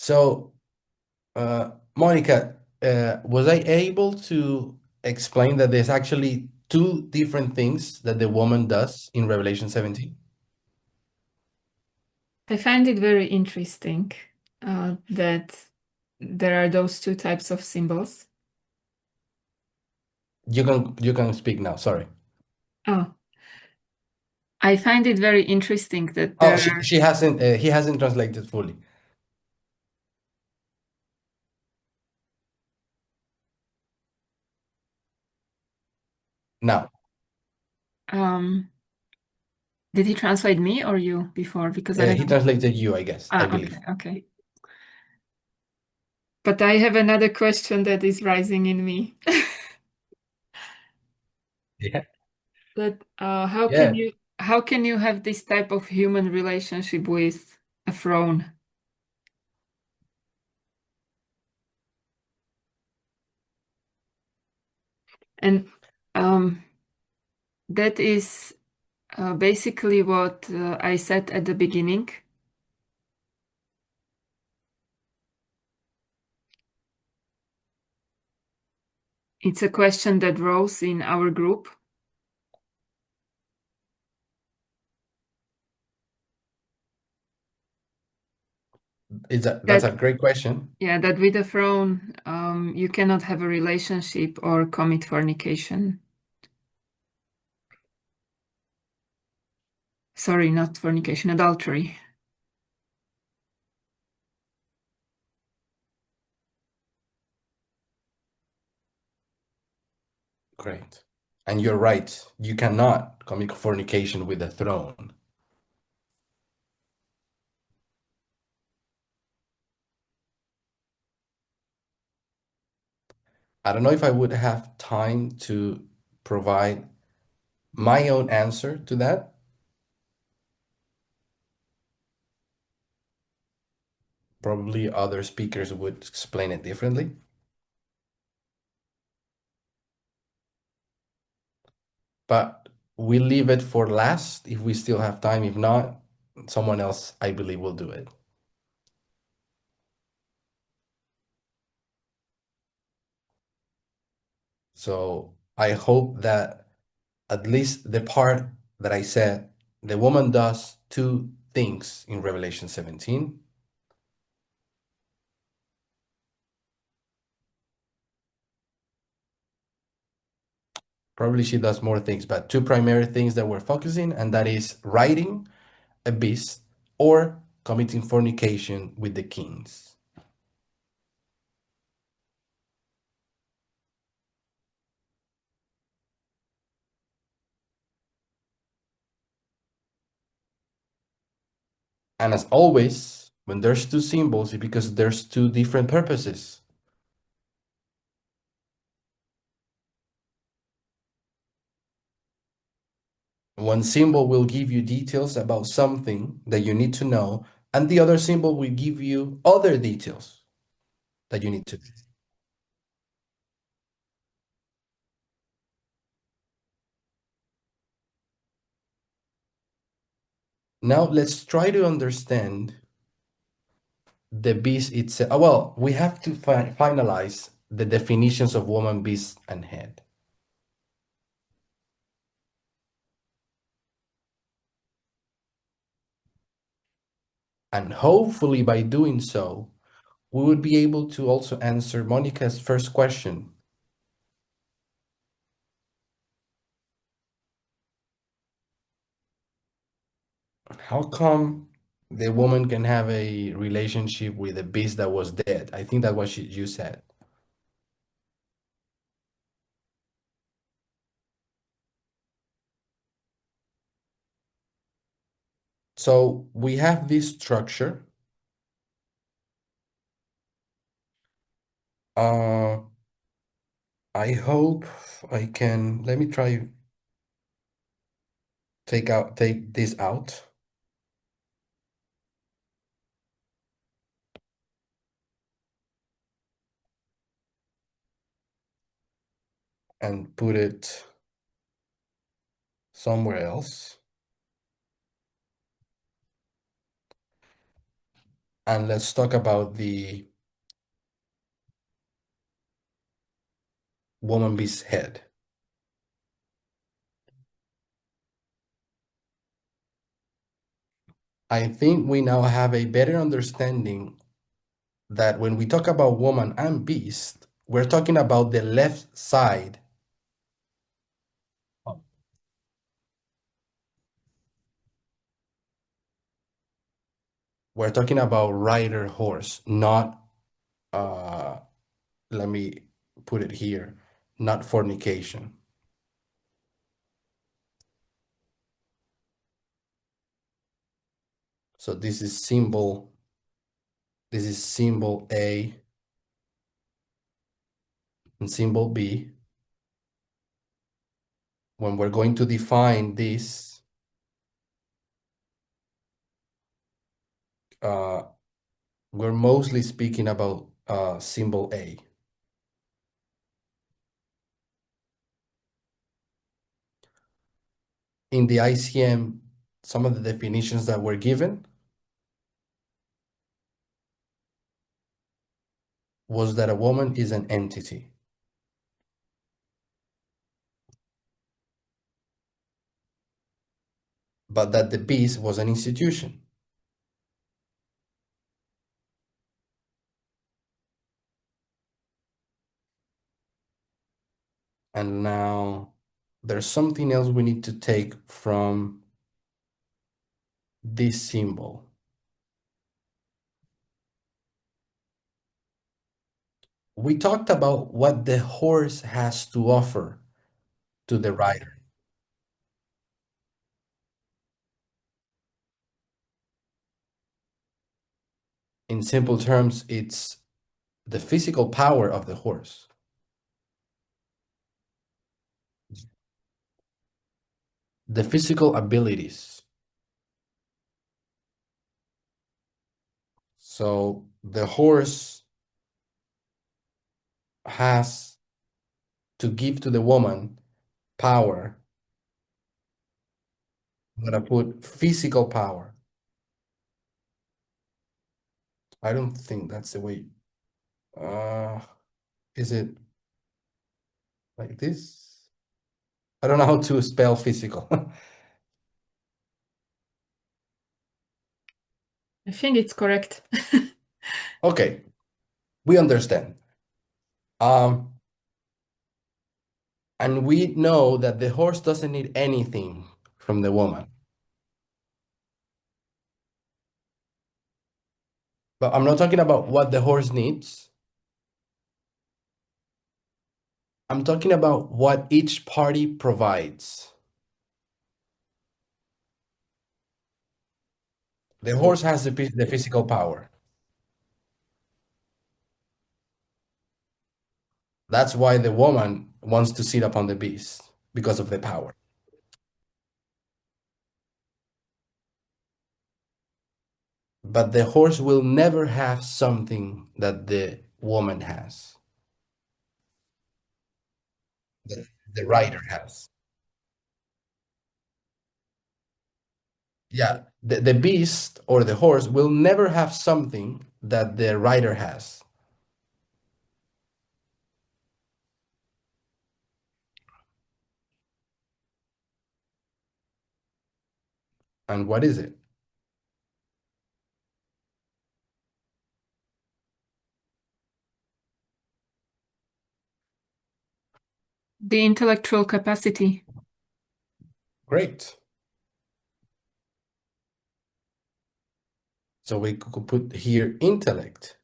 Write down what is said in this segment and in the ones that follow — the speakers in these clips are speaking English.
So, Monica, was I able to explain that there's actually two different things that the woman does in Revelation 17? I find it very interesting that there are those two types of symbols. You can speak now. Sorry. Oh, I find it very interesting that Oh, there she are. she hasn't he hasn't translated fully. Now, Um, did he translate me or you before? Because I don't he know. translated you, I guess, I Ah, okay, believe. okay. But I have another question that is rising in me. Yeah. That Yeah. how can you have this type of human relationship with a throne? And um, that is basically what I said at the beginning. It's a question that rose in our group. That's a That great question. Yeah, that with a throne, you cannot have a relationship or commit fornication. Sorry, not fornication, adultery. Great. And you're right. You cannot commit fornication with the throne. I don't know if I would have time to provide my own answer to that. Probably other speakers would explain it differently. But we leave it for last if we still have time. If not, someone else, I believe, will do it. So I hope that at least the part that I said, the woman does two things in Revelation 17. Probably she does more things, but two primary things that we're focusing, and that is riding a beast or committing fornication with the kings. And as always, when there's two symbols, it's because there's two different purposes. One symbol will give you details about something that you need to know, and the other symbol will give you other details that you need to know. Now let's try to understand the beast itself. Well, we have to finalize the definitions of woman, beast, and head. And hopefully by doing so, we would be able to also answer Monica's first question. How come the woman can have a relationship with a beast that was dead? I think that's what you said. So we have this structure. Uh, I hope I can, let me try take this out and put it somewhere else. And let's talk about the woman bee's head. I think we now have a better understanding that when we talk about woman and beast, we're talking about the left side. We're talking about rider horse, not uh let me put it here, not fornication. So this is symbol A and symbol B. When we're going to define this, uh, we're mostly speaking about symbol A. In the ICM, some of the definitions that were given was that a woman is an entity, but that the beast was an institution. And now there's something else we need to take from this symbol. We talked about what the horse has to offer to the rider. In simple terms, it's the physical power of the horse, the physical abilities. So the horse has to give to the woman power. I'm gonna put physical power. I don't think that's the way. Uh, is it like this? I don't know how to spell physical. I think it's correct. Okay, we understand. Um, and we know that the horse doesn't need anything from the woman. But I'm not talking about what the horse needs. I'm talking about what each party provides. The horse has the physical power. That's why the woman wants to sit upon the beast because of the power. But the horse will never have something that the woman has, that the rider has. Yeah, the beast or the horse will never have something that the rider has. And what is it? The intellectual capacity. Great. So we could put here intellect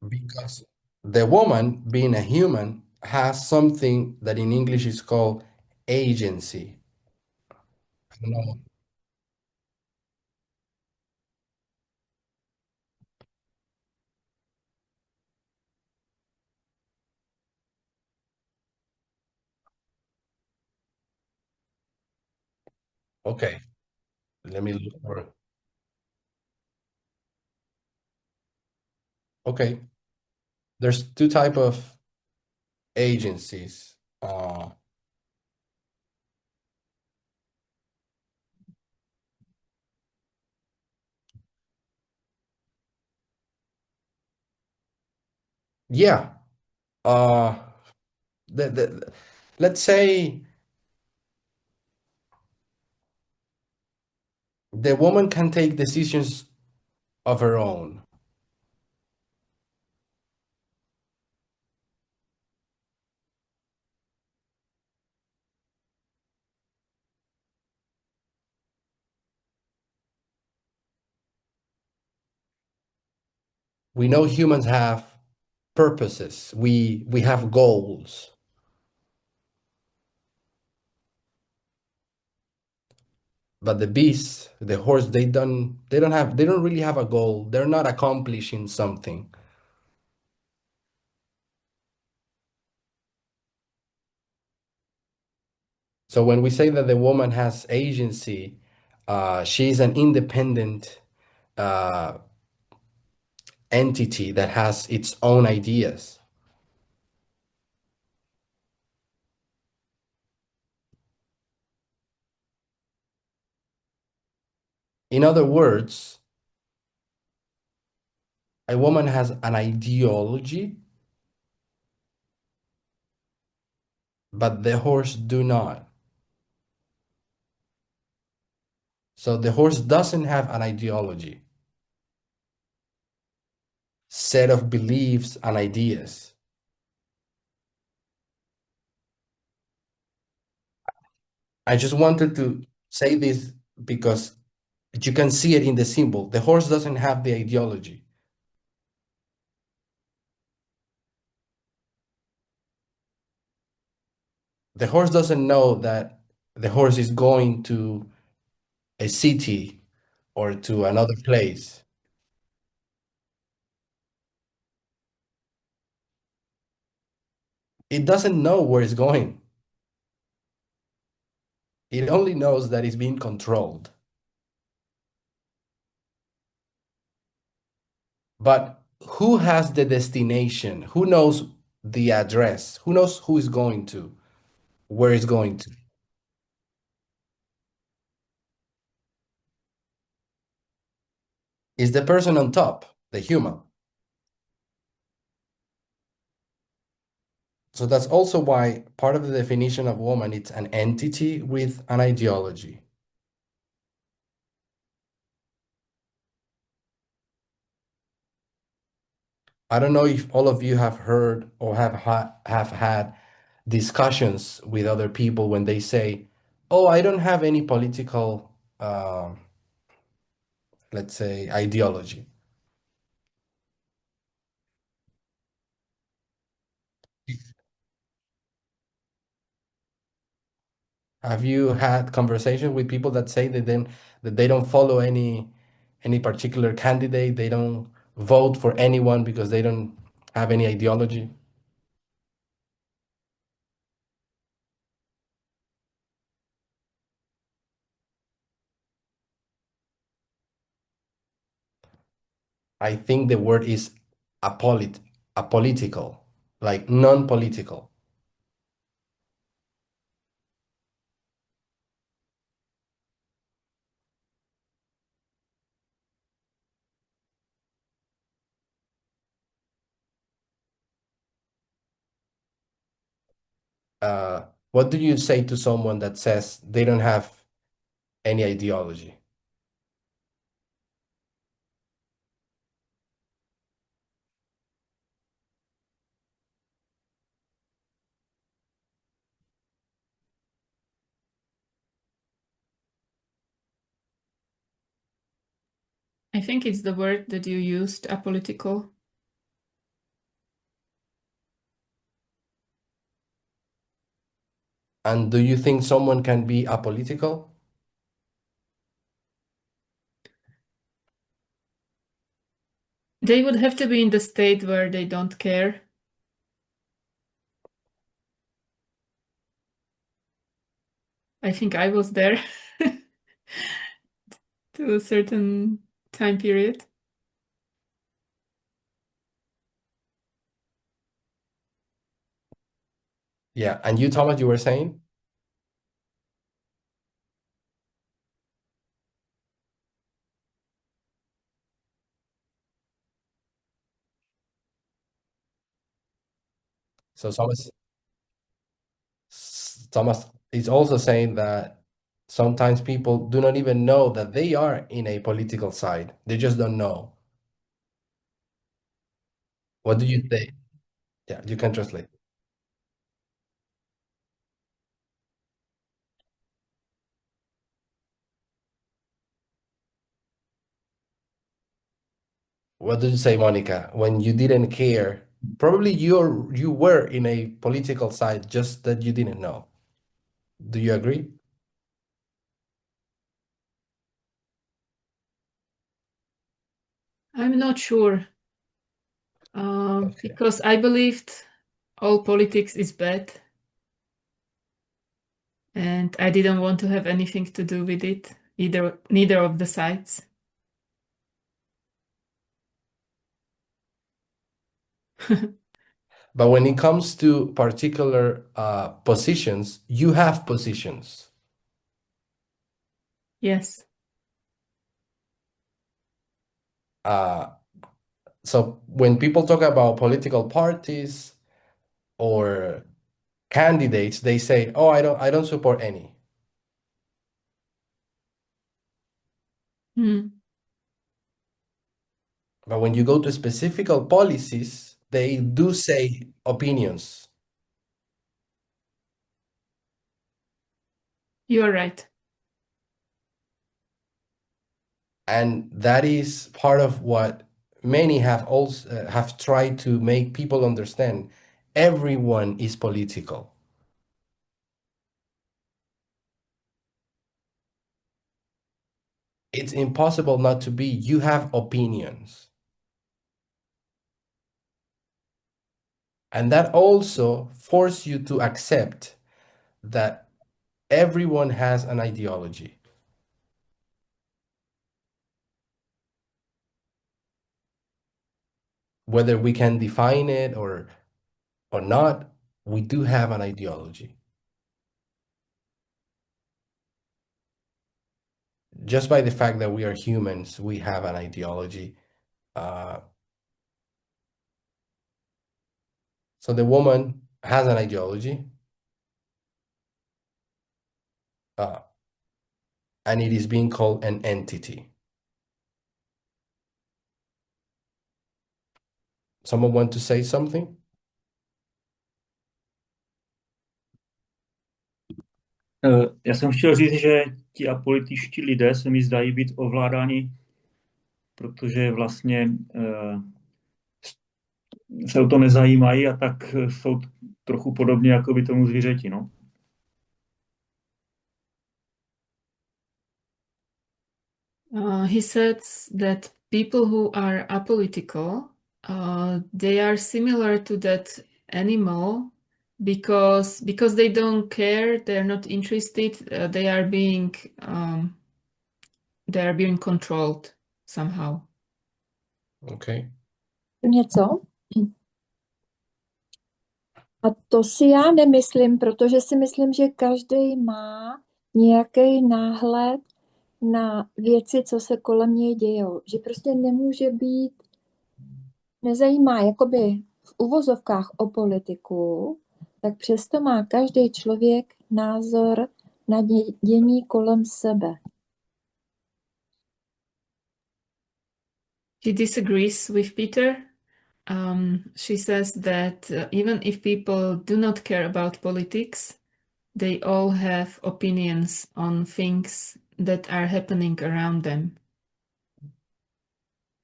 because the woman, being a human, has something that in English is called agency. I don't know. Okay, let me look for it. Okay, there's two type of agencies. Yeah. Uh, the let's say the woman can take decisions of her own. We know humans have purposes. We have goals. But the beast, the horse, they don't really have a goal. They're not accomplishing something. So when we say that the woman has agency, she's an independent uh, entity that has its own ideas. In other words, a woman has an ideology, but the horse do not. So the horse doesn't have an ideology, set of beliefs and ideas. I just wanted to say this because you can see it in the symbol. The horse doesn't have the ideology. The horse doesn't know that the horse is going to a city or to another place. It doesn't know where it's going. It only knows that it's being controlled. But who has the destination? Who knows the address? Who knows who is going to, where it's going to? Is the person on top, the human. So that's also why part of the definition of woman, it's an entity with an ideology. I don't know if all of you have heard or have had discussions with other people when they say, "Oh, I don't have any political, let's say, ideology." Have you had conversation with people that say that they don't follow any particular candidate, they don't vote for anyone because they don't have any ideology? I think the word is apolitical, like non-political. What do you say to someone that says they don't have any ideology? I think it's the word that you used, apolitical. And do you think someone can be apolitical? They would have to be in the state where they don't care. I think I was there to a certain time period. Yeah. And you, Thomas, you were saying? So Thomas is also saying that sometimes people do not even know that they are in a political side. They just don't know. What do you say? Yeah, you can translate. What do you say, Monica? When you didn't care, probably you were in a political side, just that you didn't know. Do you agree? I'm not sure, Okay. because I believed all politics is bad, and I didn't want to have anything to do with it, neither of the sides. But when it comes to particular positions, you have positions. Yes. Uh, so when people talk about political parties or candidates, they say, "Oh, I don't support any." Hmm. But when you go to specific policies, they do say opinions, You are right. and that is part of what many have also have tried to make people understand. Everyone is political. It's impossible not to be. You have opinions. And that also forces you to accept that everyone has an ideology. Whether we can define it or not, we do have an ideology. Just by the fact that we are humans, we have an ideology. Uh, so the woman has an ideology, uh, and it is being called an entity. Someone want to say something? Já jsem chtěl říct, že ti apolitičtí lidé se mi zdají být ovládáni, protože vlastně se o to nezajímají a tak jsou trochu podobně jako by tomu zvířeti, no. He says that people who are apolitical, they are similar to that animal because they don't care, they're not interested, they are being controlled somehow. Okay. Něco? A to si já nemyslím, protože si myslím, že každý má nějaký náhled na věci, co se kolem něj dějou. Že prostě nemůže být, nezajímá jakoby v uvozovkách o politiku, tak přesto má každý člověk názor na dění kolem sebe. He disagrees with Peter. She says that even if people do not care about politics, they all have opinions on things that are happening around them.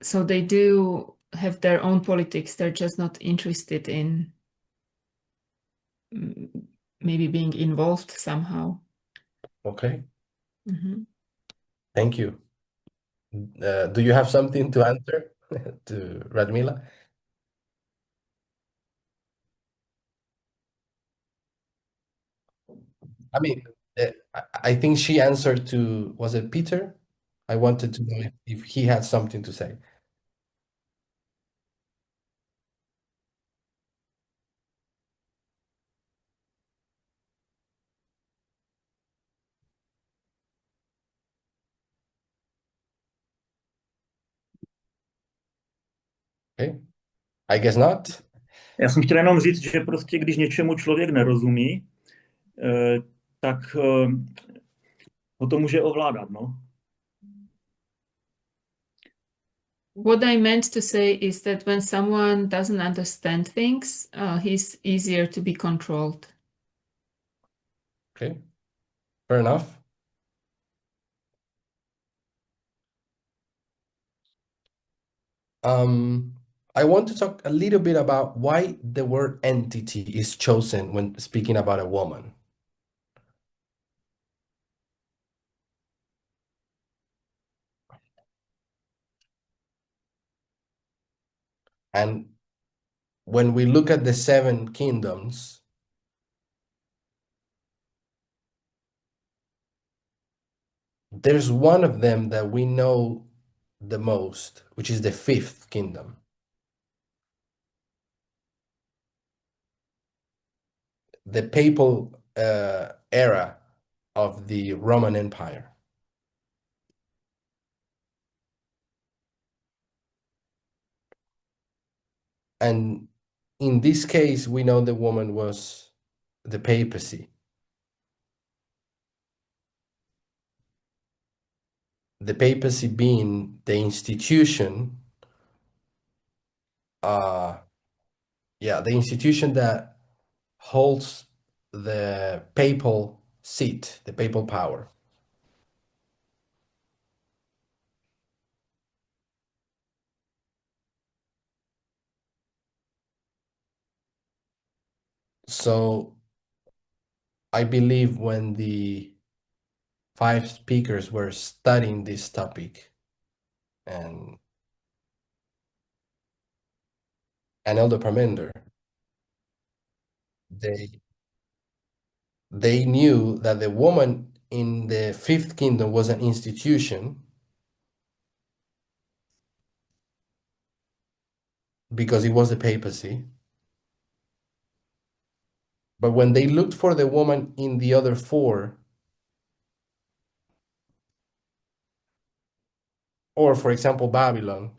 So they do have their own politics, they're just not interested in maybe being involved somehow. Okay. Mm-hmm. Thank you. Do you have something to answer to Radmila? I mean, I think she answered to, was it Peter? I wanted to know if he had something to say. Okay. I guess not. Já jsem chtěl jenom říct, že prostě když něčemu člověk nerozumí, tak ho to může ovládat, no. What I meant to say is that when someone doesn't understand things, he's easier to be controlled. Okay, fair enough. I want to talk a little bit about why the word entity is chosen when speaking about a woman. And when we look at the seven kingdoms, there's one of them that we know the most, which is the fifth kingdom. The papal era of the Roman Empire. And in this case, we know the woman was the papacy. The papacy being the institution, the institution that holds the papal seat, the papal power. So I believe when the five speakers were studying this topic, and Elder Parmenter, they knew that the woman in the fifth kingdom was an institution because it was the papacy. But when they looked for the woman in the other four, or for example, Babylon,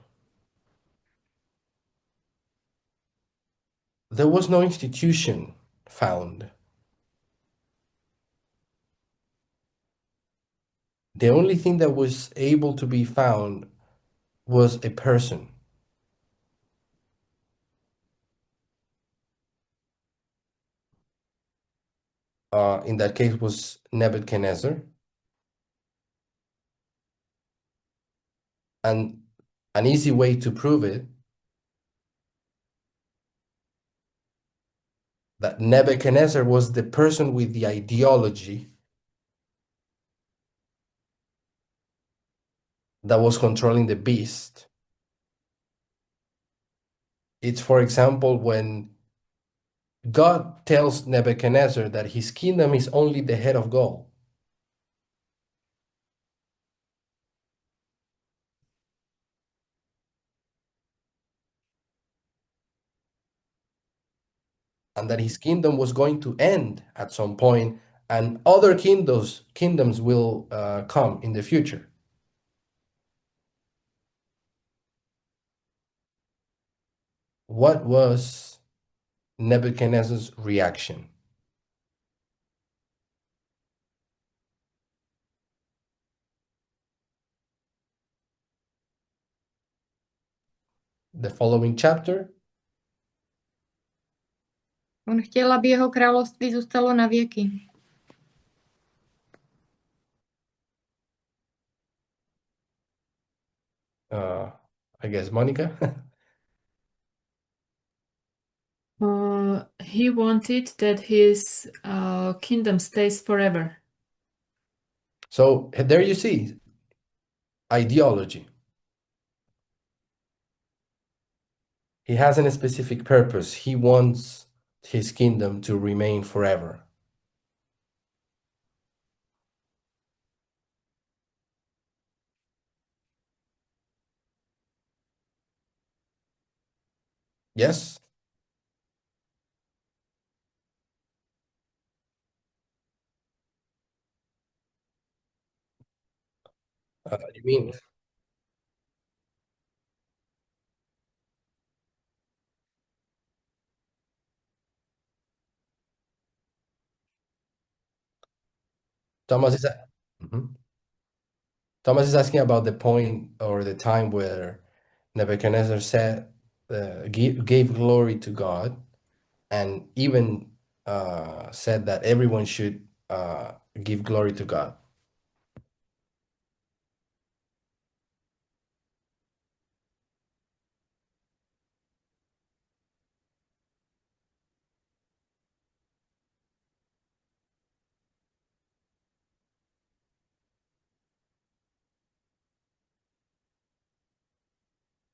there was no institution found. The only thing that was able to be found was a person. In that case was Nebuchadnezzar. And an easy way to prove it, that Nebuchadnezzar was the person with the ideology that was controlling the beast. It's, for example, when God tells Nebuchadnezzar that his kingdom is only the head of gold. And that his kingdom was going to end at some point, and other kingdoms will come in the future. What was Nebuchadnezzar's reaction? The following chapter. On chtěl, aby jeho království zůstalo na věky. I guess Monica. He wanted that his kingdom stays forever. So there you see ideology. He has a specific purpose. He wants his kingdom to remain forever. Yes? You mean Thomas is Mhm. Thomas is asking about the point or the time where Nebuchadnezzar said, gave glory to God, and even said that everyone should give glory to God.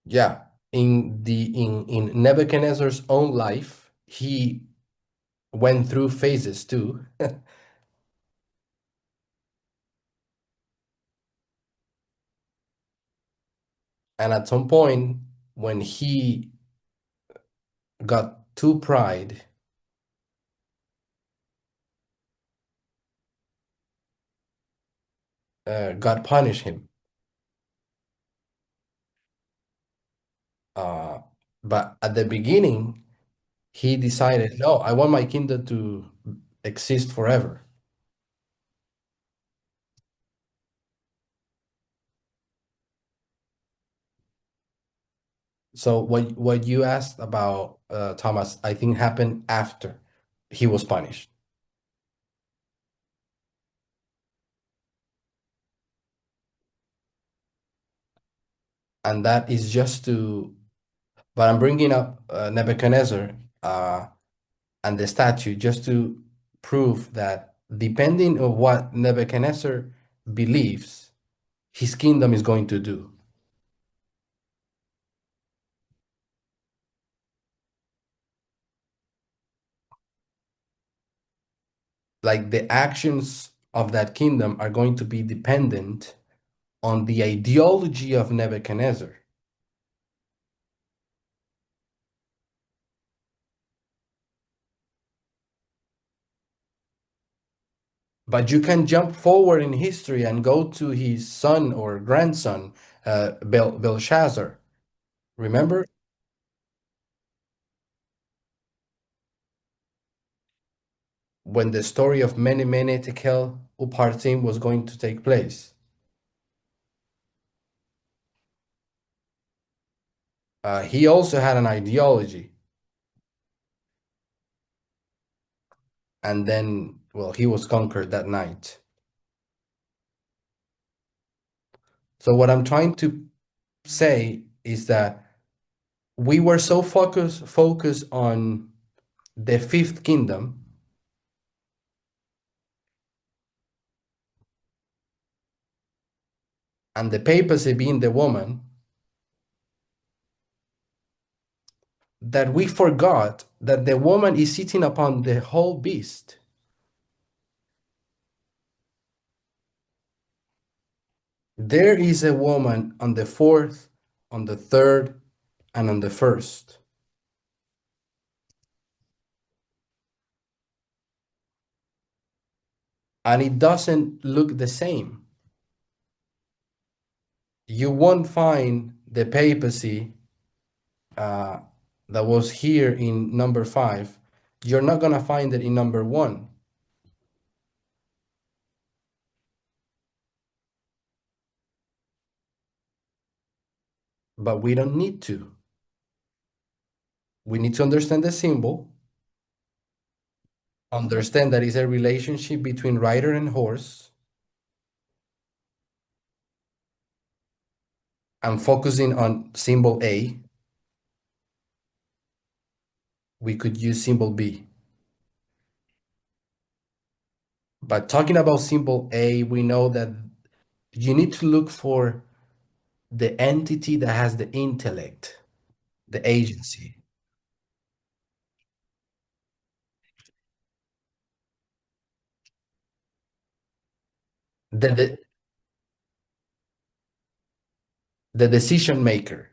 Yeah, in Nebuchadnezzar's own life, he went through phases too. And at some point, when he got too pride, God punished him. Uh, but at the beginning, he decided, no, I want my kingdom to exist forever. So what you asked about, Thomas, I think happened after he was punished. And that is just to, but I'm bringing up Nebuchadnezzar and the statue just to prove that depending on what Nebuchadnezzar believes, his kingdom is going to do. Like the actions of that kingdom are going to be dependent on the ideology of Nebuchadnezzar. But you can jump forward in history and go to his son or grandson, Belshazzar. Remember when the story of Mene Mene Tekel Upharsin was going to take place? He also had an ideology. And then, well, he was conquered that night. So what I'm trying to say is that we were so focused on the fifth kingdom and the papacy being the woman that we forgot that the woman is sitting upon the whole beast. There is a woman on the fourth, on the third, and on the first. And it doesn't look the same. You won't find the papacy that was here in number 5. You're not going to find it in number 1. But we don't need to. We need to understand the symbol, understand that it's a relationship between rider and horse, and focusing on symbol A, we could use symbol B. But talking about symbol A, we know that you need to look for the entity that has the intellect, the agency. The, the decision maker.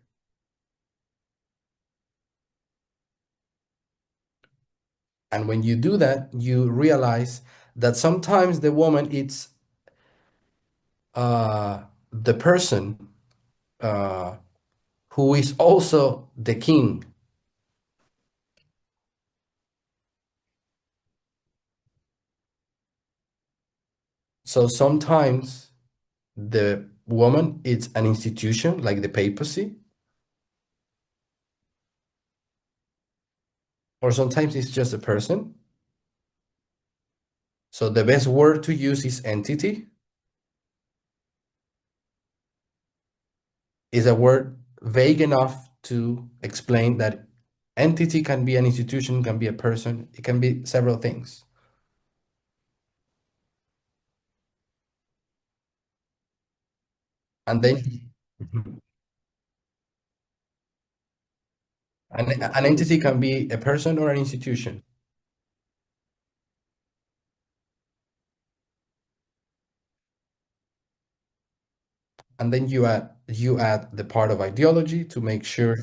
And when you do that, you realize that sometimes the woman it's the person who is also the king. So sometimes the woman is an institution like the papacy, or sometimes it's just a person. So the best word to use is entity. Is a word vague enough to explain that entity can be an institution, can be a person, it can be several things. And then an entity can be a person or an institution. And then you add the part of ideology to make sure.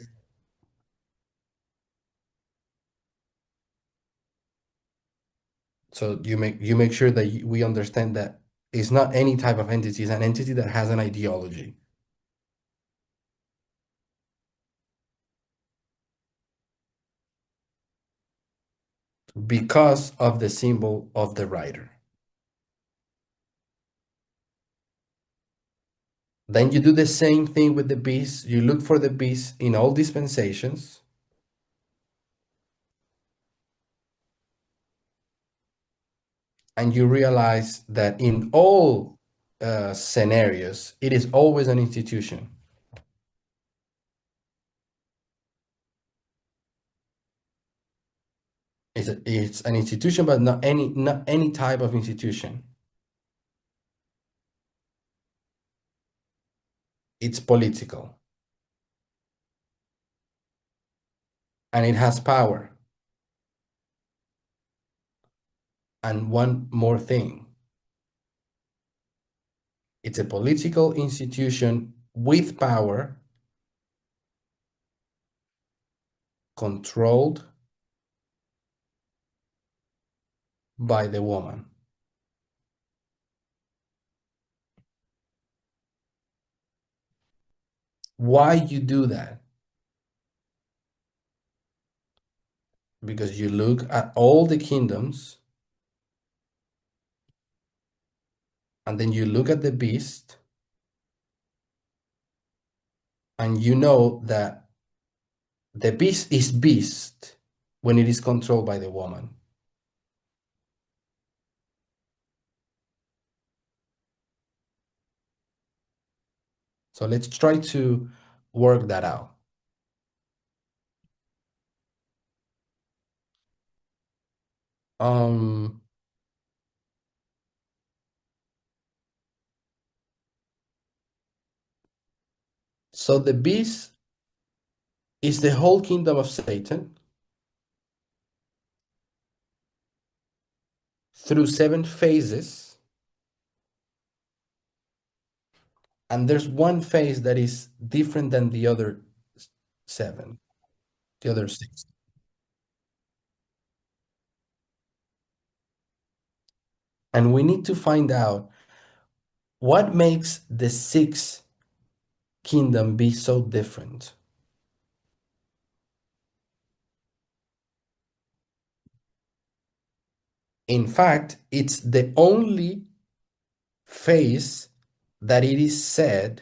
So you make sure that we understand that it's not any type of entity, it's an entity that has an ideology. Because of the symbol of the writer. Then you do the same thing with the beast. You look for the beast in all dispensations. And you realize that in all scenarios, it is always an institution. It's an institution, but not any type of institution. It's political. And it has power. And one more thing. It's a political institution with power, controlled by the woman. Why you do that? Because you look at all the kingdoms, and then you look at the beast, and you know that the beast is beast when it is controlled by the woman. So let's try to work that out. So the beast is the whole kingdom of Satan through 7 phases. And there's one phase that is different than the other 7, the other 6. And we need to find out what makes the 6th kingdom be so different. In fact, it's the only phase that it is said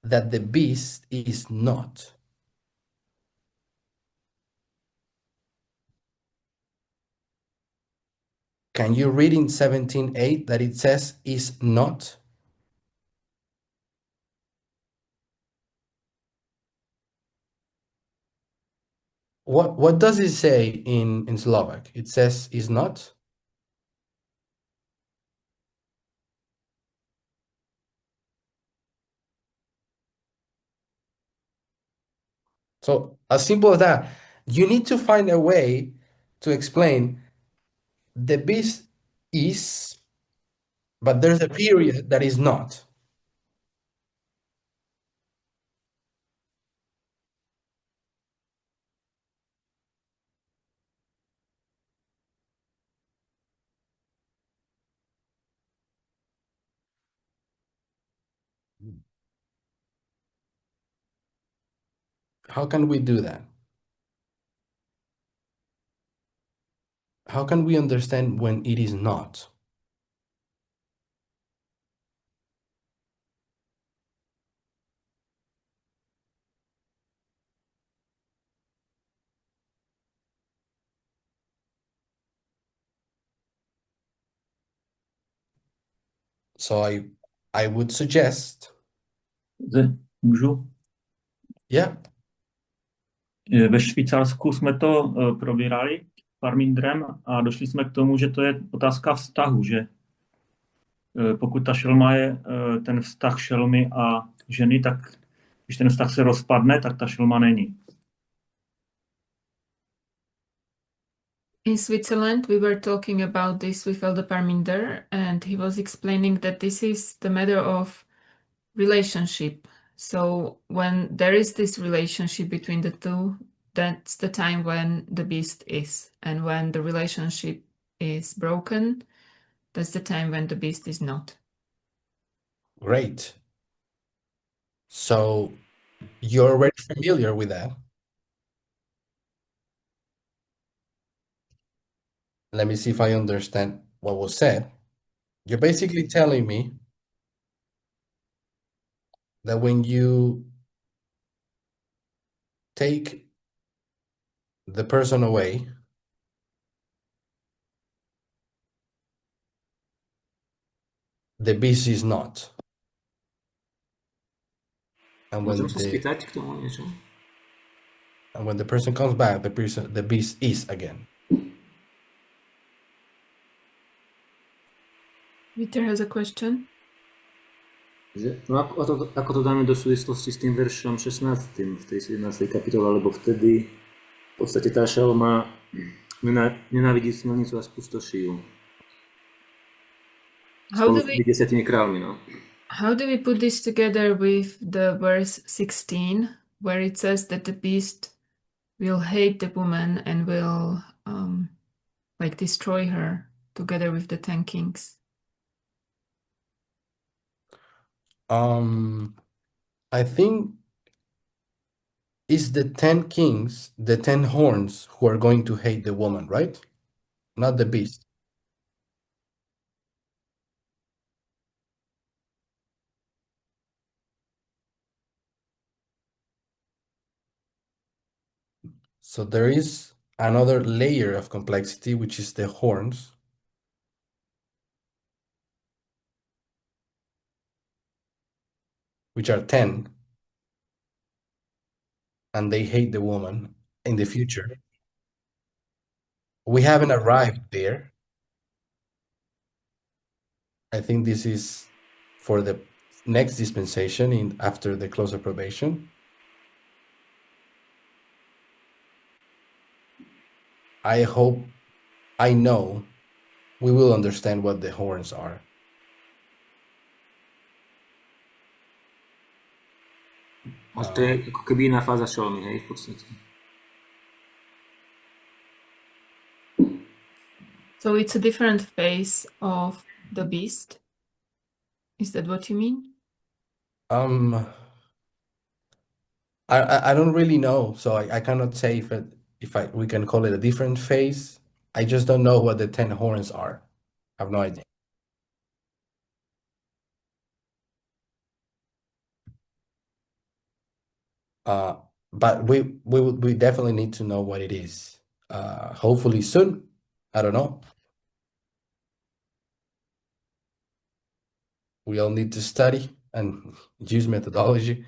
that the beast is not. Can you read in 17:8 that it says is not? What does it say in Slovak? It says is not? So as simple as that. You need to find a way to explain the beast is, but there's a period that is not. How can we do that? How can we understand when it is not? So I would suggest, Můžu? yeah, Ve Švýcarsku jsme to probírali Parmindrem a došli jsme k tomu, že to je otázka vztahu, že pokud ta šelma je ten vztah šelmy a ženy, tak když ten vztah se rozpadne, tak ta šelma není. In Switzerland, we were talking about this with Elder Parminder, and he was explaining that this is the matter of relationship. So when there is this relationship between the two, that's the time when the beast is. And when the relationship is broken, that's the time when the beast is not. great. So you're already familiar with that. Let me see if I understand what was said. You're basically telling me that when you take the person away, the beast is not. And when Môžem sa the spýtať k tomu niečo? and when the person comes back, the beast is again. Peter has a question. Že, no ako to dáme do súvislosti s tým veršom 16. v tej 17. kapitole, lebo vtedy v podstate tá šelma nenávidí smelnicu a spustoší ju. Spolu s tými 10 kráľmi, no. How do we put this together with the verse 16, where it says that the beast will hate the woman and will destroy her together with the 10 kings? I think it's the 10 kings, the 10 horns who are going to hate the woman, right? Not the beast. So there is another layer of complexity, which is the horns, which are 10, and they hate the woman in the future. We haven't arrived there. I think this is for the next dispensation after the close of probation. I hope, I know we will understand what the horns are. A to je ako keby iná fáza šelmy, hej, v podstate. So it's a different phase of the beast. Is that what you mean? I don't really know, so I cannot say if we can call it a different phase. I just don't know what the 10 horns are. I have no idea. But we definitely need to know what it is. Hopefully soon. I don't know. We all need to study and use methodology.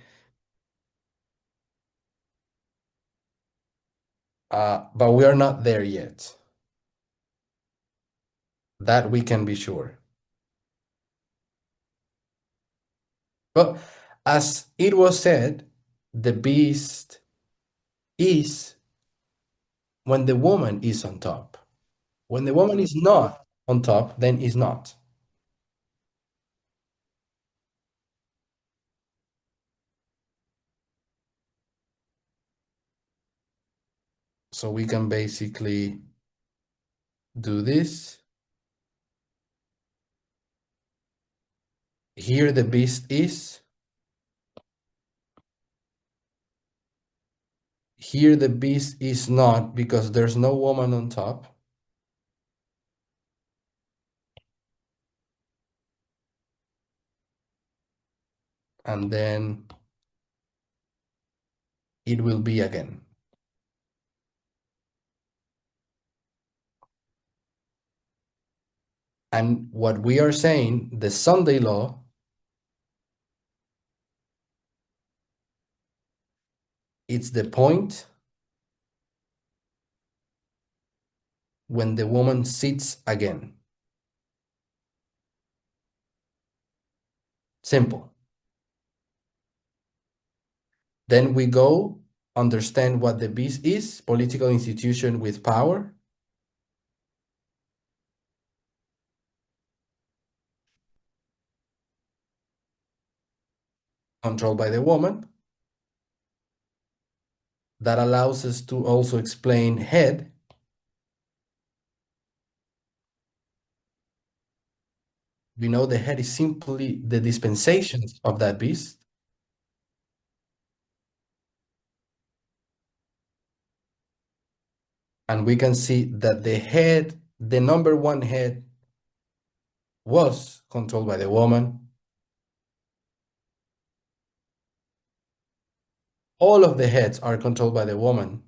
But we are not there yet. That we can be sure. But as it was said, the beast is when the woman is on top. When the woman is not on top, then is not. So we can basically do this. Here the beast is. Here the beast is not because there's no woman on top. And then it will be again. And what we are saying, the Sunday law, it's the point when the woman sits again. Simple. Then we go understand what the beast is, political institution with power. Controlled by the woman. That allows us to also explain head. We know the head is simply the dispensations of that beast. And we can see that the head, the number one head, was controlled by the woman. All of the heads are controlled by the woman.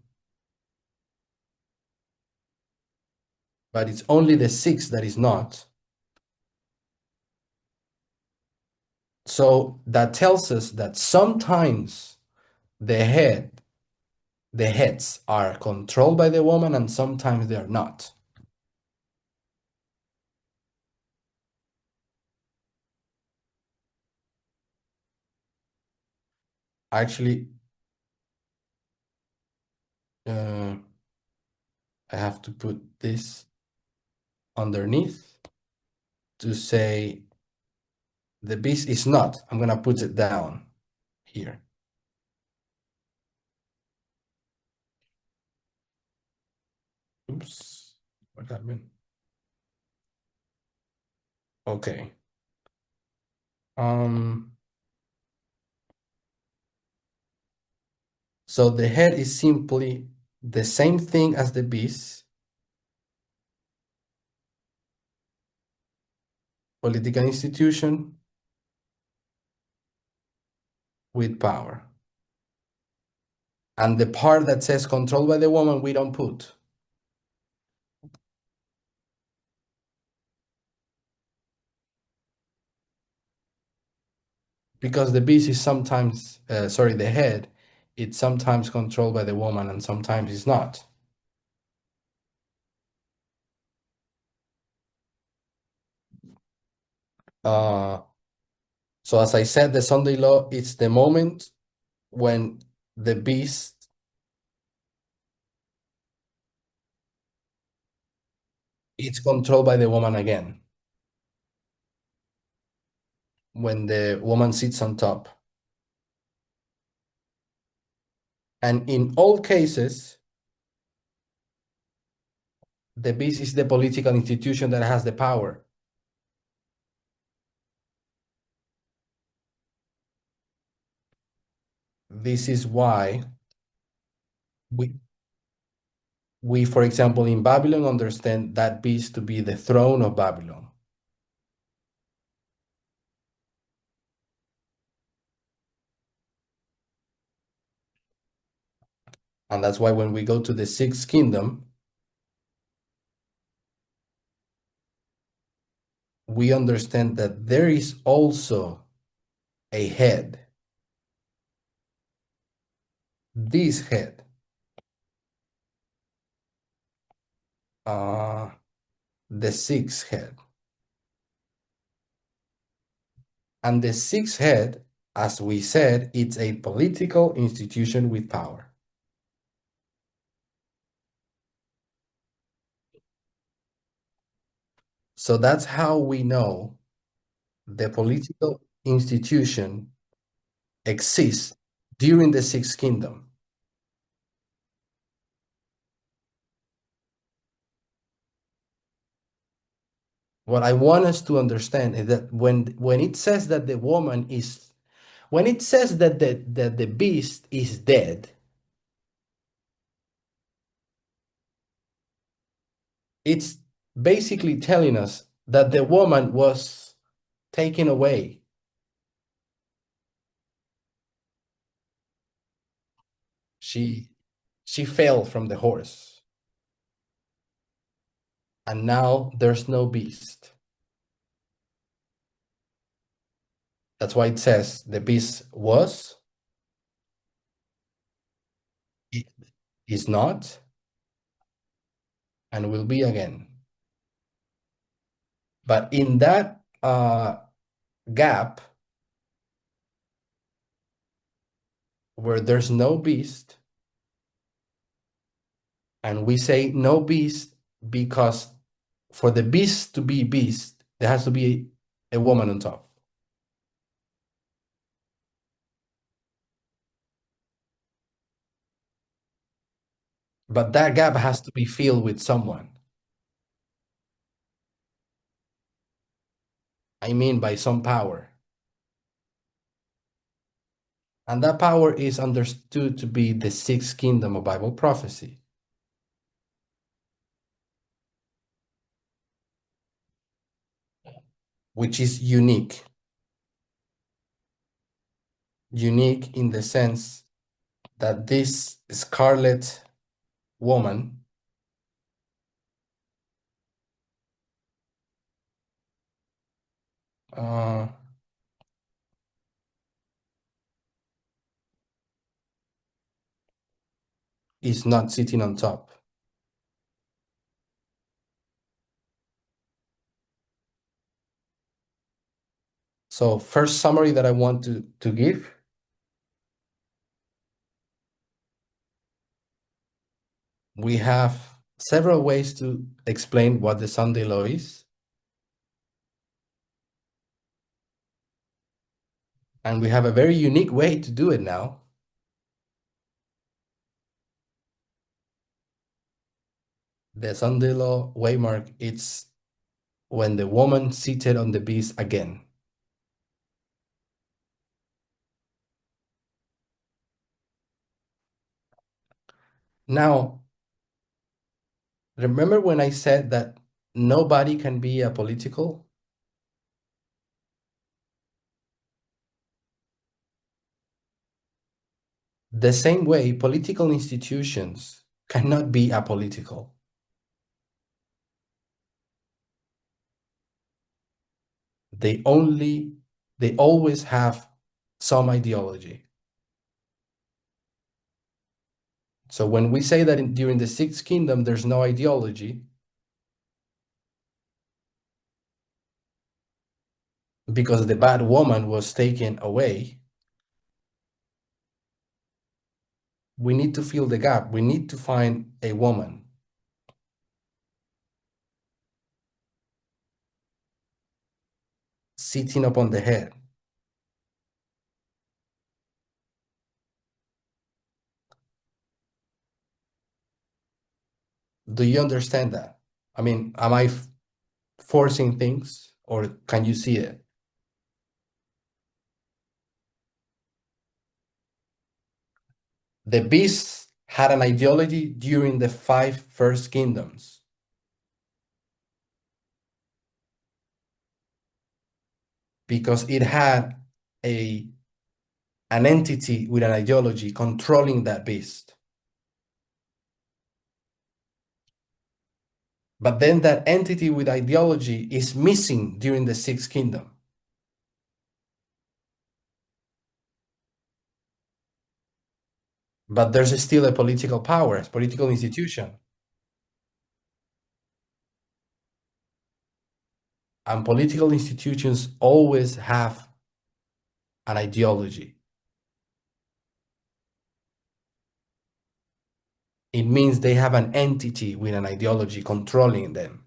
But it's only the sixth that is not. So that tells us that sometimes the heads are controlled by the woman and sometimes they are not. Actually, I have to put this underneath to say the beast is not. I'm going to put it down here. Oops, what happened? Okay. So the head is simply the same thing as the beast. Political institution with power. And the part that says controlled by the woman, we don't put. Because the beast is sometimes, the head, it's sometimes controlled by the woman and sometimes it's not. So as I said, the Sunday law, it's the moment when the beast is controlled by the woman again. When the woman sits on top. And in all cases, the beast is the political institution that has the power. This is why we, for example, in Babylon, understand that beast to be the throne of Babylon. And that's why when we go to the sixth kingdom, we understand that there is also a head. This head. The sixth head. And the sixth head, as we said, it's a political institution with power. So that's how we know the political institution exists during the sixth kingdom. What I want us to understand is that when it says that the woman is, when it says that the beast is dead, it's basically telling us that the woman was taken away. She fell from the horse. And now there's no beast. That's why it says the beast was, is not, and will be again. But in that gap where there's no beast, and we say no beast because for the beast to be beast, there has to be a woman on top. But that gap has to be filled with someone. I mean, by some power. And that power is understood to be the sixth kingdom of Bible prophecy, which is unique. Unique in the sense that this scarlet woman is not sitting on top. So first summary that I want to give, we have several ways to explain what the Sunday law is. And we have a very unique way to do it now. The Sunday law waymark, it's when the woman seated on the beast again. Now, remember when I said that nobody can be apolitical? The same way, political institutions cannot be apolitical. They always have some ideology. So when we say that during the sixth kingdom, there's no ideology, because the bad woman was taken away, we need to fill the gap. We need to find a woman. Sitting upon the head. Do you understand that? I mean, am I forcing things, or can you see it? The beast had an ideology during the 5 first kingdoms. Because it had an entity with an ideology controlling that beast. But then that entity with ideology is missing during the sixth kingdom. But there's still a political power, a political institution. And political institutions always have an ideology. It means they have an entity with an ideology controlling them.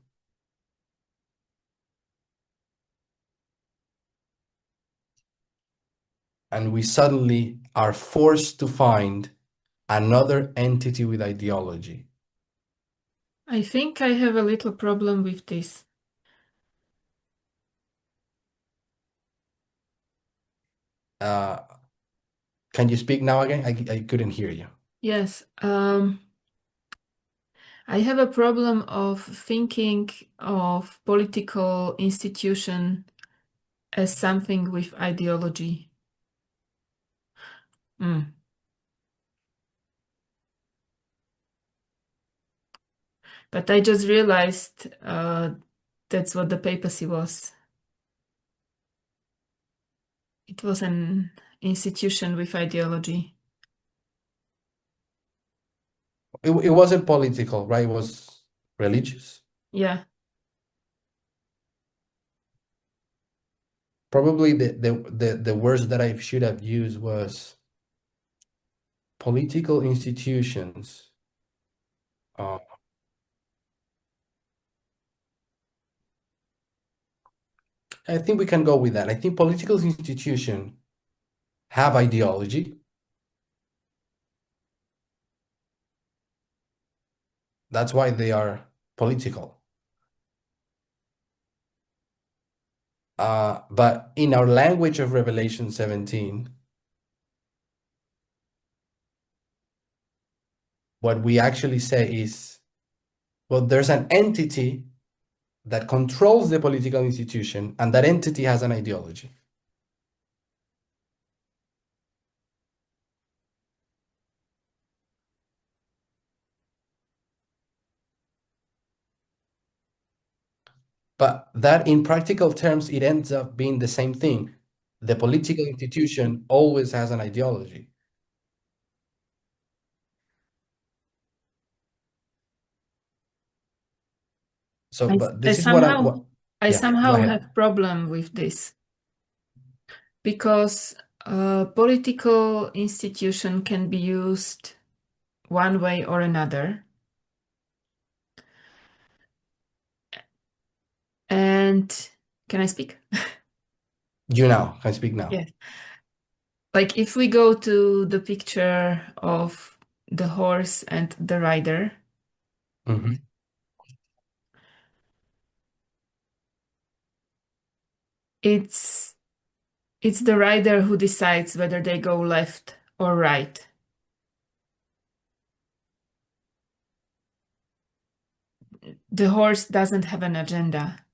And we suddenly are forced to find another entity with ideology. I think I have a little problem with this. Can you speak now again? I couldn't hear you. Yes, I have a problem of thinking of political institution as something with ideology. But I just realized that's what the papacy was. It was an institution with ideology. It wasn't political, right? It was religious. Yeah. Probably the words that I should have used was political institutions. I think we can go with that. I think political institutions have ideology. That's why they are political. But in our language of Revelation 17, what we actually say is, well, there's an entity that controls the political institution, and that entity has an ideology. But that in practical terms, it ends up being the same thing. The political institution always has an ideology. So, but this is what I'm. I Yeah, go somehow ahead. have problem with this because political institution can be used one way or another. And can I speak? You now can speak now. Yes. Like if we go to the picture of the horse and the rider, Mhm. it's the rider who decides whether they go left or right. The horse doesn't have an agenda.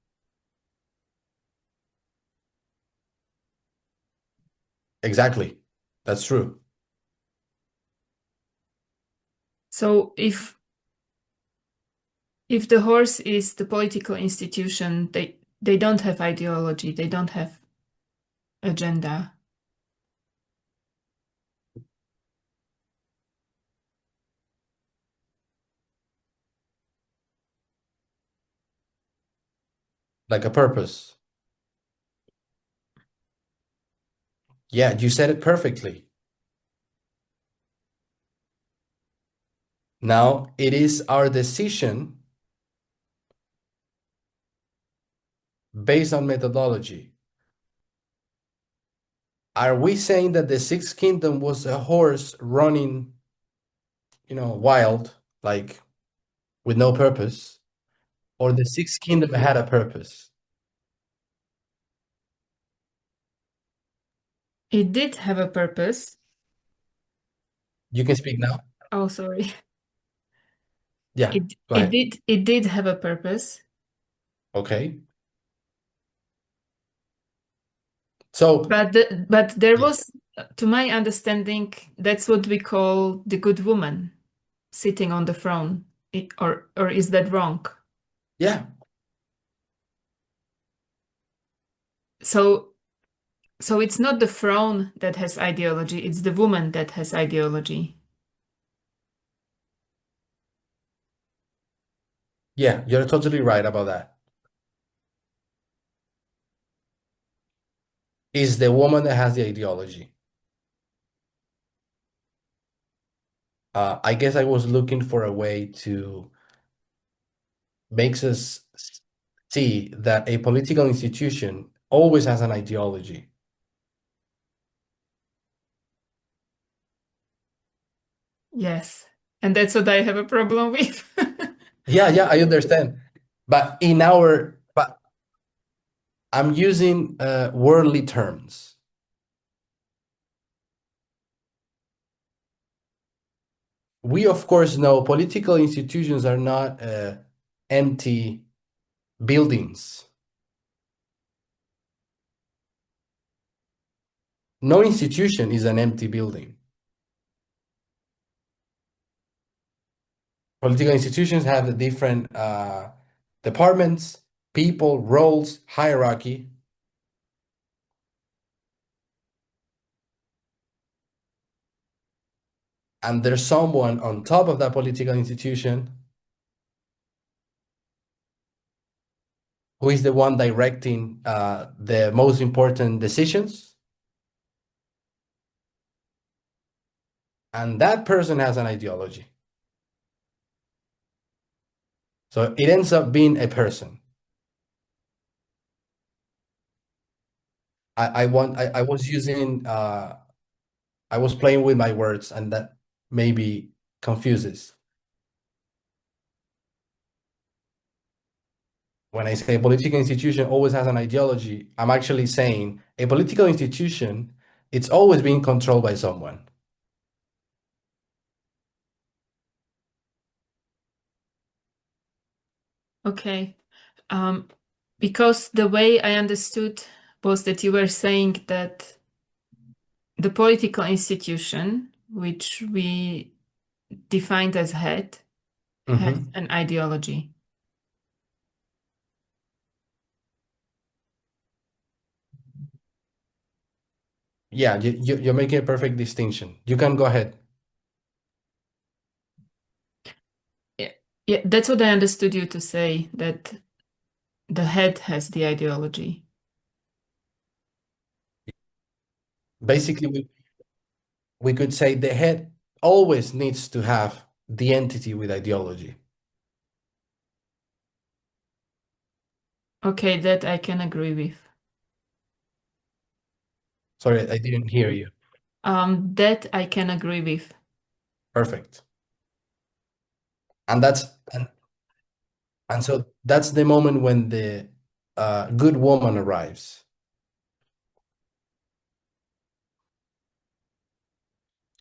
Exactly. That's true. So if the horse is the political institution, they don't have ideology, they don't have agenda. Like a purpose. Yeah, you said it perfectly. Now, it is our decision based on methodology. Are we saying that the sixth kingdom was a horse running, wild, like with no purpose, or the sixth kingdom had a purpose? It did have a purpose. You can speak now. Oh, sorry. Yeah, It go ahead. it did have a purpose. Okay. So, But there was, to my understanding, that's what we call the good woman sitting on the throne. Or is that wrong? yeah, So it's not the throne that has ideology, it's the woman that has ideology. yeah, you're totally right about that. Is the woman that has the ideology. I guess I was looking for a way to makes us see that a political institution always has an ideology. Yes. And that's what I have a problem with. Yeah, I understand. But I'm using worldly terms. We, of course, know political institutions are not empty buildings. No institution is an empty building. Political institutions have the different departments, people, roles, hierarchy. and there's someone on top of that political institution who is the one directing the most important decisions, and that person has an ideology. So it ends up being a person. I was using I was playing with my words, and that maybe confuses. When I say a political institution always has an ideology, I'm actually saying a political institution, it's always being controlled by someone. Okay. Because the way I understood was that you were saying that the political institution, which we defined as head, has an ideology. Yeah, you're making a perfect distinction. You can go ahead. Yeah, that's what I understood you to say, that the head has the ideology. Basically, we could say the head always needs to have the entity with ideology. Okay, that I can agree with. Sorry, I didn't hear you. That I can agree with. Perfect. And so that's the moment when the good woman arrives.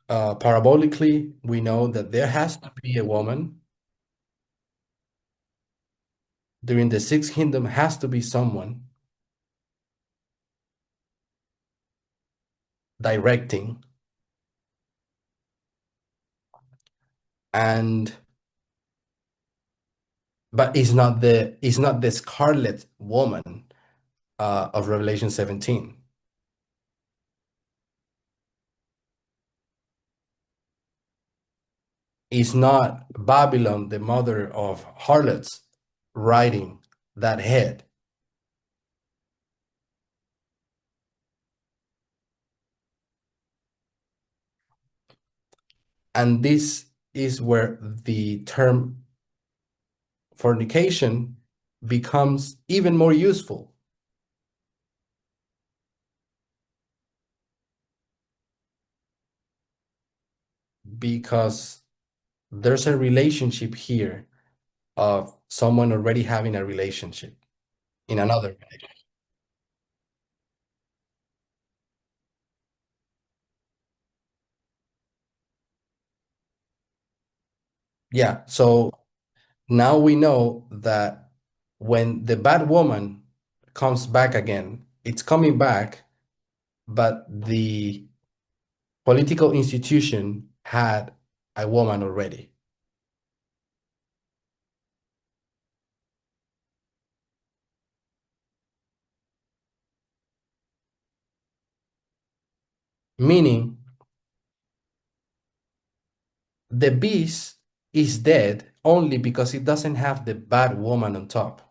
Parabolically, we know that there has to be a woman. During the sixth kingdom has to be someone directing, but it's not the scarlet woman of Revelation 17. It's not Babylon, the mother of harlots, riding that head. And this is where the term fornication becomes even more useful. Because there's a relationship here of someone already having a relationship in another relationship. Yeah, so now we know that when the bad woman comes back again, it's coming back, but the political institution had a woman already. Meaning the beast is dead only because it doesn't have the bad woman on top.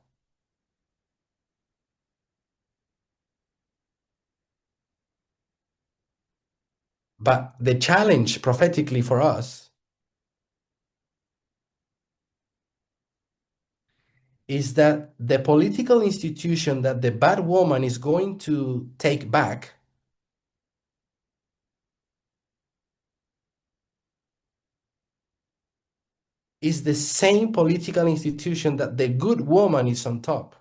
But the challenge prophetically for us is that the political institution that the bad woman is going to take back is the same political institution that the good woman is on top.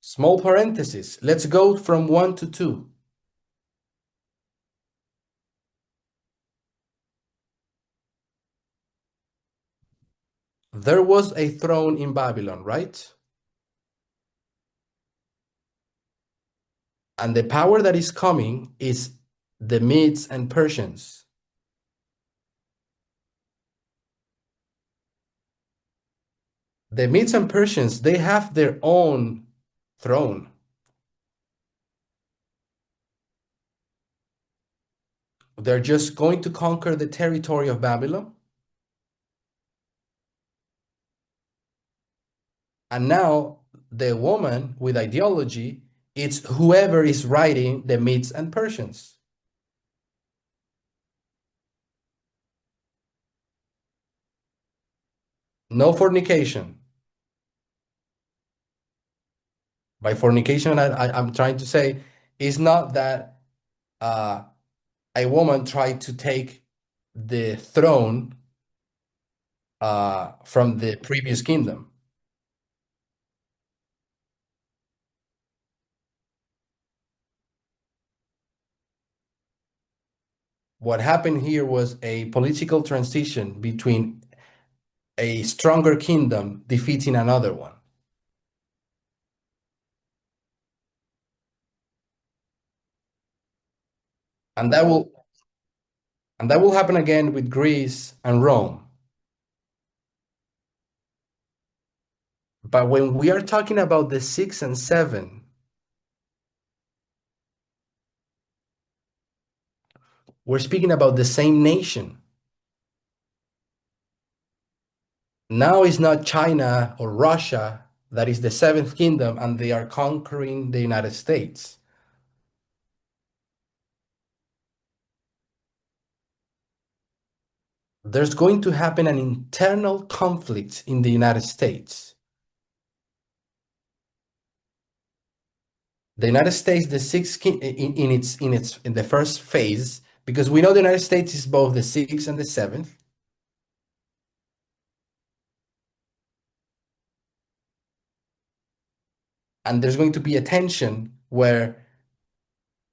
Small parenthesis. Let's go from 1 to 2. There was a throne in Babylon, right? And the power that is coming is the Medes and Persians. The Medes and Persians, they have their own throne. They're just going to conquer the territory of Babylon. And now the woman with ideology, it's whoever is writing the Medes and Persians. No fornication. By fornication, I'm trying to say is not that a woman tried to take the throne from the previous kingdom. What happened here was a political transition between a stronger kingdom defeating another one. And that will happen again with Greece and Rome. But when we are talking about the 6 and 7, we're speaking about the same nation. Now it's not China or Russia that is the seventh kingdom and they are conquering the United States. There's going to happen an internal conflict in the United States. The United States, the sixth in the first phase, because we know the United States is both the sixth and the seventh. And there's going to be a tension where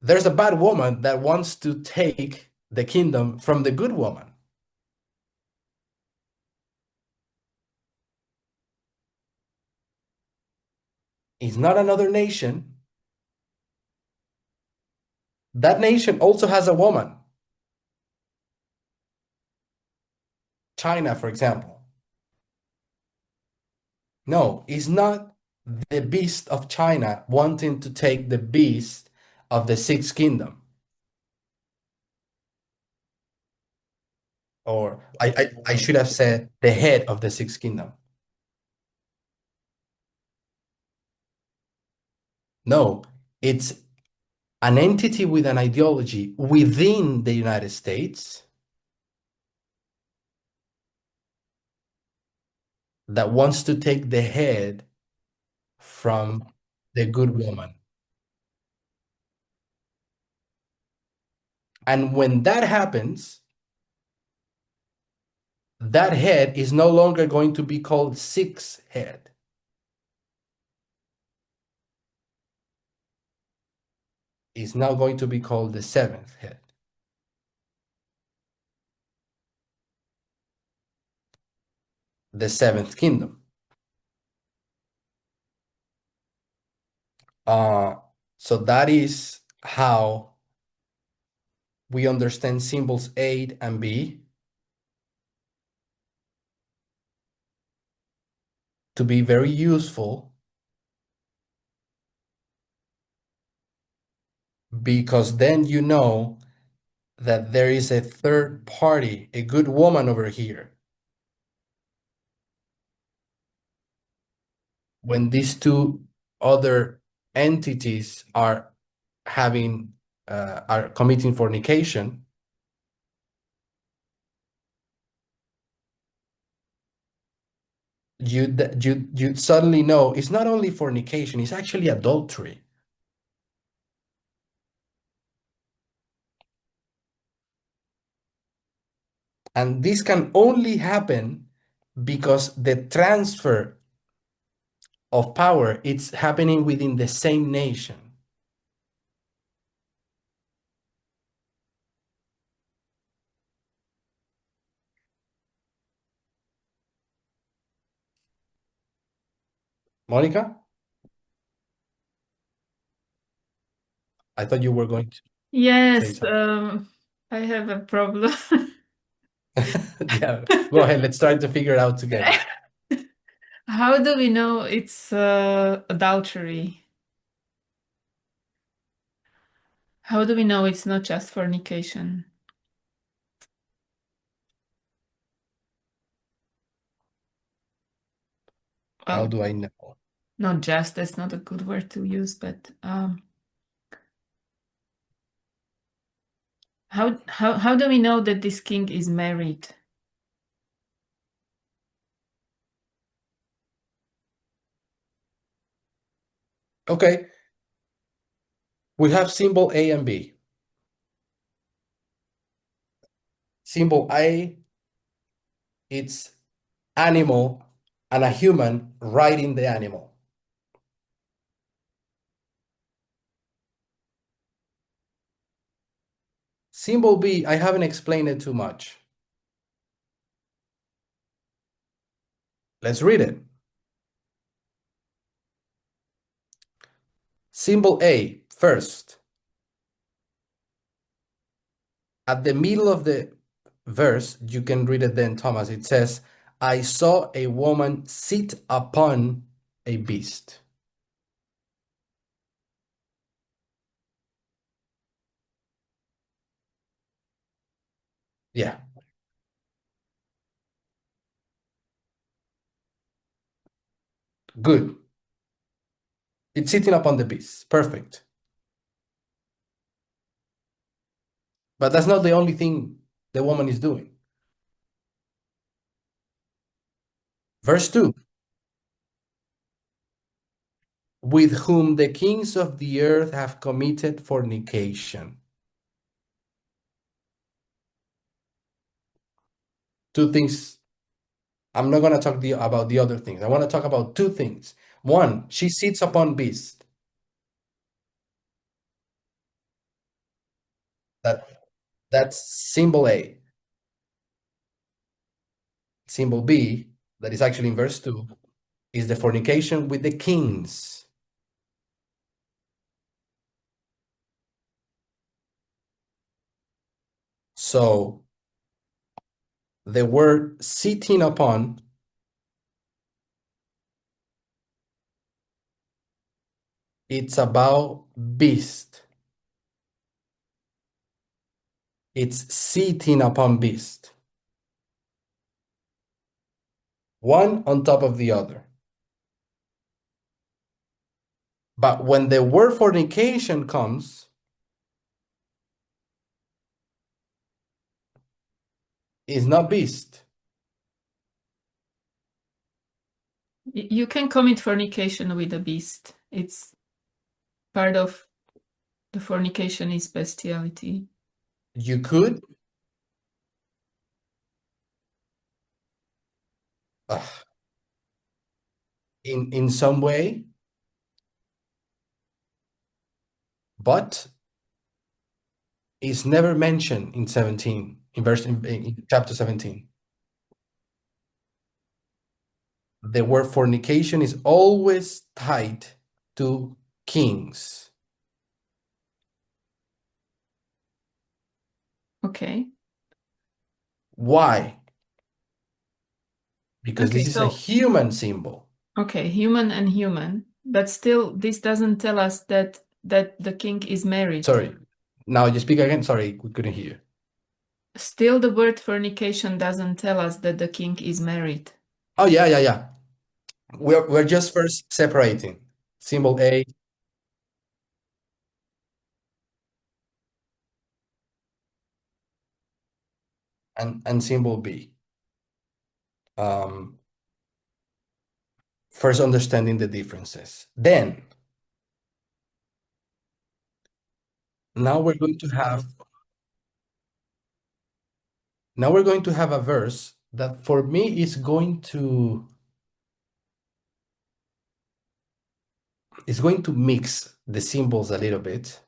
there's a bad woman that wants to take the kingdom from the good woman. It's not another nation. That nation also has a woman. China, for example. No, it's not the beast of China wanting to take the beast of the sixth kingdom. Or I should have said the head of the sixth kingdom. No, it's an entity with an ideology within the United States that wants to take the head from the good woman. And when that happens, that head is no longer going to be called sixth head. It's now going to be called the seventh head. The seventh kingdom. So that is how we understand symbols A and B to be very useful, because then you know that there is a third party, a good woman over here. When these two other entities are committing fornication, you suddenly know it's not only fornication, it's actually adultery. And this can only happen because the transfer of power, it's happening within the same nation. Monica? I thought you were going to say Yes, something. I have a problem. Yeah, go ahead. Let's try to figure it out together. How do we know it's adultery? How do we know it's not just fornication? How Well, do I know? not just, that's not a good word to use, but how do we know that this king is married? Okay, we have symbol A and B. Symbol A, it's animal and a human riding the animal. Symbol B, I haven't explained it too much. Let's read it. Symbol A, first. At the middle of the verse, you can read it then, Thomas. It says, I saw a woman sit upon a beast. Yeah. Good. It's sitting upon the beast. Perfect. But that's not the only thing the woman is doing. Verse 2. With whom the kings of the earth have committed fornication. Two things. I'm not going to talk about the other things. I want to talk about two things. One, she sits upon beast. That's symbol A. Symbol B, that is actually in verse 2, is the fornication with the kings. So the word sitting upon it's about beast. It's sitting upon beast. One on top of the other. But when the word fornication comes, it's not beast. You can commit fornication with a beast. It's part of the fornication is bestiality. You could. In some way, but it's never mentioned in 17, in chapter 17. The word fornication is always tied to kings. Okay. Why? Because Okay, this is a human symbol. Okay, human and human, but still this doesn't tell us that the king is married. Sorry. Now you speak again. Sorry, we couldn't hear. Still the word fornication doesn't tell us that the king is married. Oh, yeah. We're just first separating symbol A and symbol B. First understanding the differences. Then, now we're going to have a verse that for me is going to mix the symbols a little bit.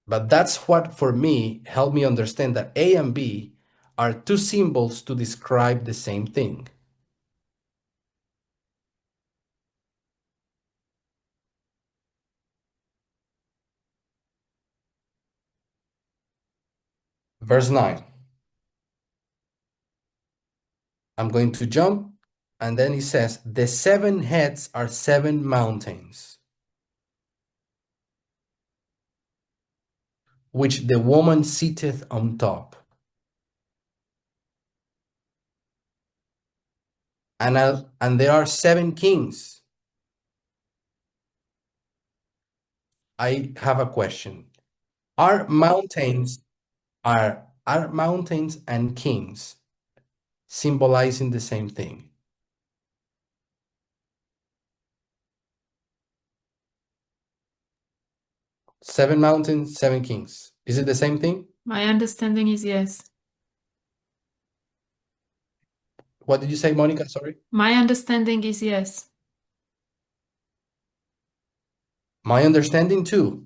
But that's what, for me, helped me understand that A and B are two symbols to describe the same thing. Verse 9. I'm going to jump, and then it says, the 7 heads are 7 mountains, which the woman sitteth on top. and there are 7 kings. I have a question. Are mountains and kings symbolizing the same thing? Seven mountains, 7 kings. Is it the same thing? My understanding is yes. What did you say, Monica? Sorry. My understanding is yes. My understanding too.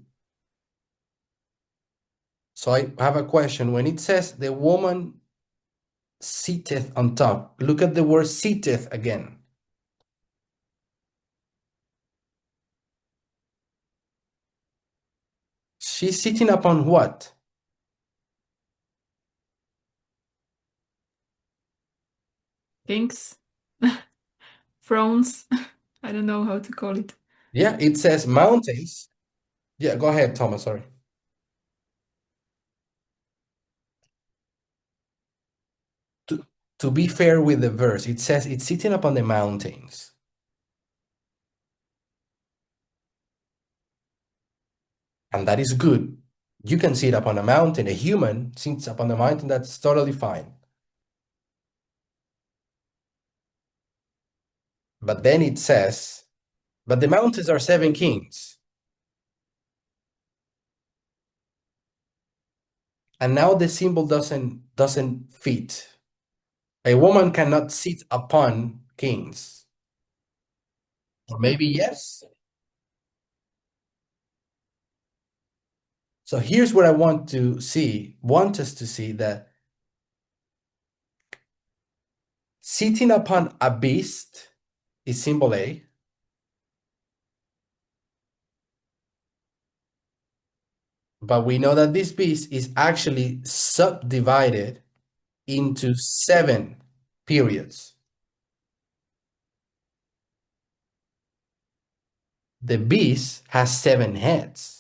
So I have a question. When it says the woman sitteth on top, look at the word sitteth again. She's sitting upon what? Kings, thrones. I don't know how to call it. Yeah, it says mountains. Yeah, go ahead, Thomas. Sorry. To be fair with the verse, it says it's sitting upon the mountains. And that is good. You can sit upon a mountain. A human sits upon a mountain. That's totally fine. But then it says, but the mountains are 7 kings. And now the symbol doesn't fit. A woman cannot sit upon kings. Or maybe yes. So here's what I want us to see that sitting upon a beast is symbol A. But we know that this beast is actually subdivided into 7 periods. The beast has 7 heads.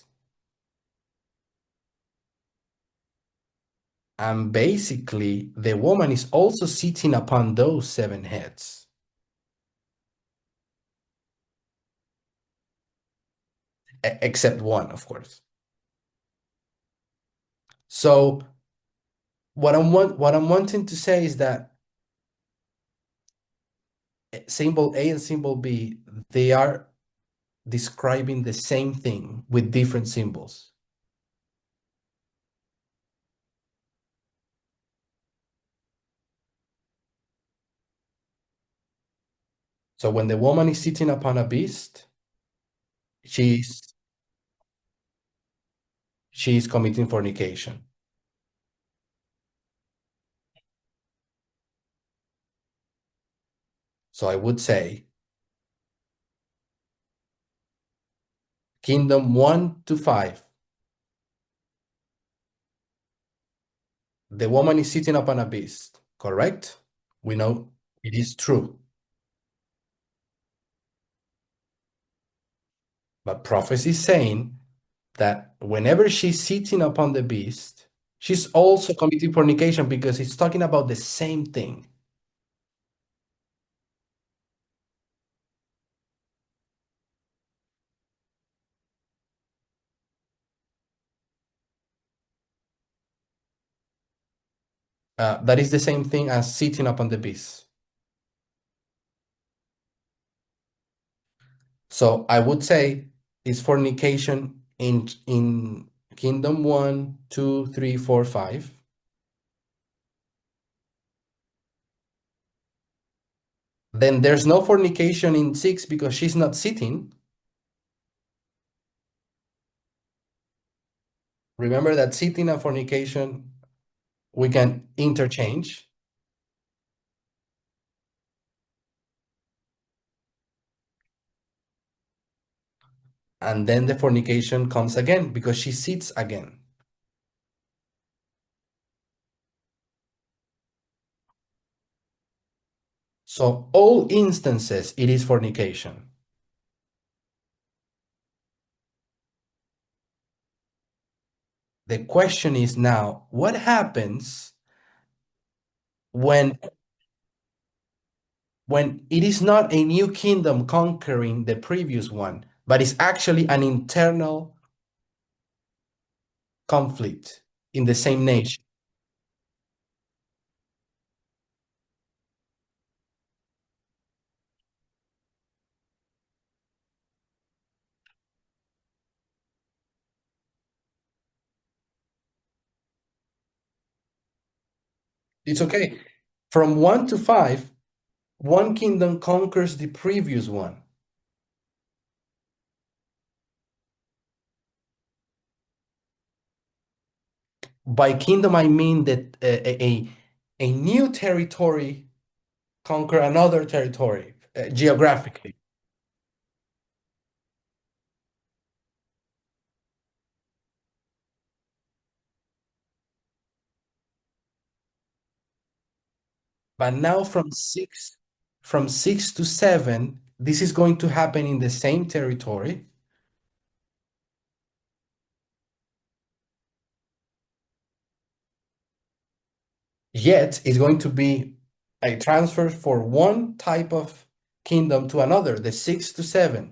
And basically, the woman is also sitting upon those 7 heads. Except one, of course. So what I'm wanting to say is that symbol A and symbol B, they are describing the same thing with different symbols. So when the woman is sitting upon a beast, she's committing fornication. So I would say kingdom 1 to 5. The woman is sitting upon a beast, correct? We know it is true. But prophecy is saying that whenever she's sitting upon the beast, she's also committing fornication because it's talking about the same thing. That is the same thing as sitting upon the beast. So I would say it's fornication in kingdom 1, 2, 3, 4, 5. Then there's no fornication in 6 because she's not sitting. Remember that sitting and fornication, we can interchange. And then the fornication comes again because she sits again. So all instances, it is fornication. The question is now, what happens when when it is not a new kingdom conquering the previous one, but it's actually an internal conflict in the same nation. It's okay. From 1 to 5, one kingdom conquers the previous one. By kingdom, I mean that a new territory conquer another territory geographically. But now from 6 to 7, this is going to happen in the same territory. Yet it's going to be a transfer for one type of kingdom to another, the 6 to 7.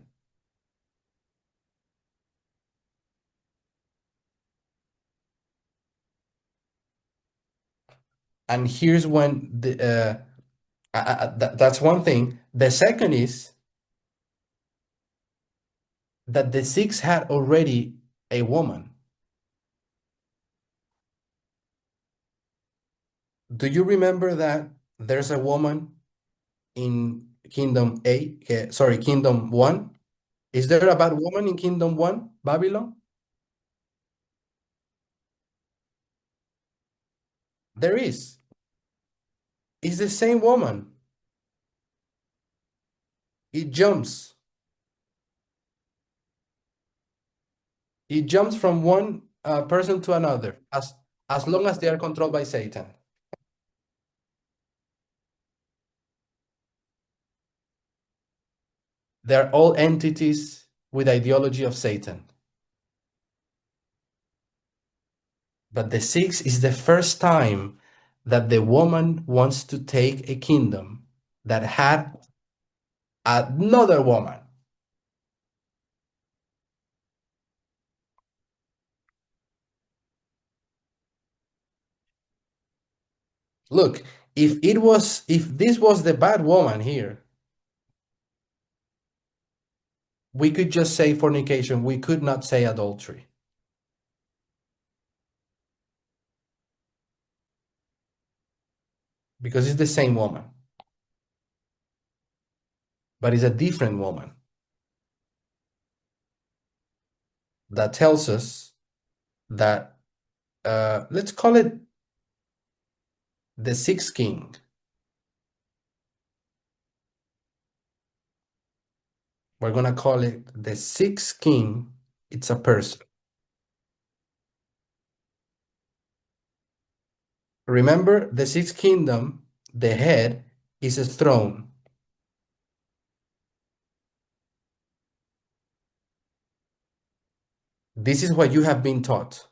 And here's when that's one thing. The second is that the 6 had already a woman. Do you remember that there's a woman in Kingdom Kingdom 1? Is there a bad woman in Kingdom 1, Babylon? There is. It's the same woman. It jumps. It jumps from one person to another as long as they are controlled by Satan. They're all entities with ideology of Satan. But the 6 is the first time that the woman wants to take a kingdom that had another woman. Look, if this was the bad woman here, we could just say fornication. We could not say adultery. Because it's the same woman. But it's a different woman that tells us that, let's call it the 6th king. We're going to call it the 6th king. It's a person. Remember, the 6th kingdom, the head is a throne. This is what you have been taught.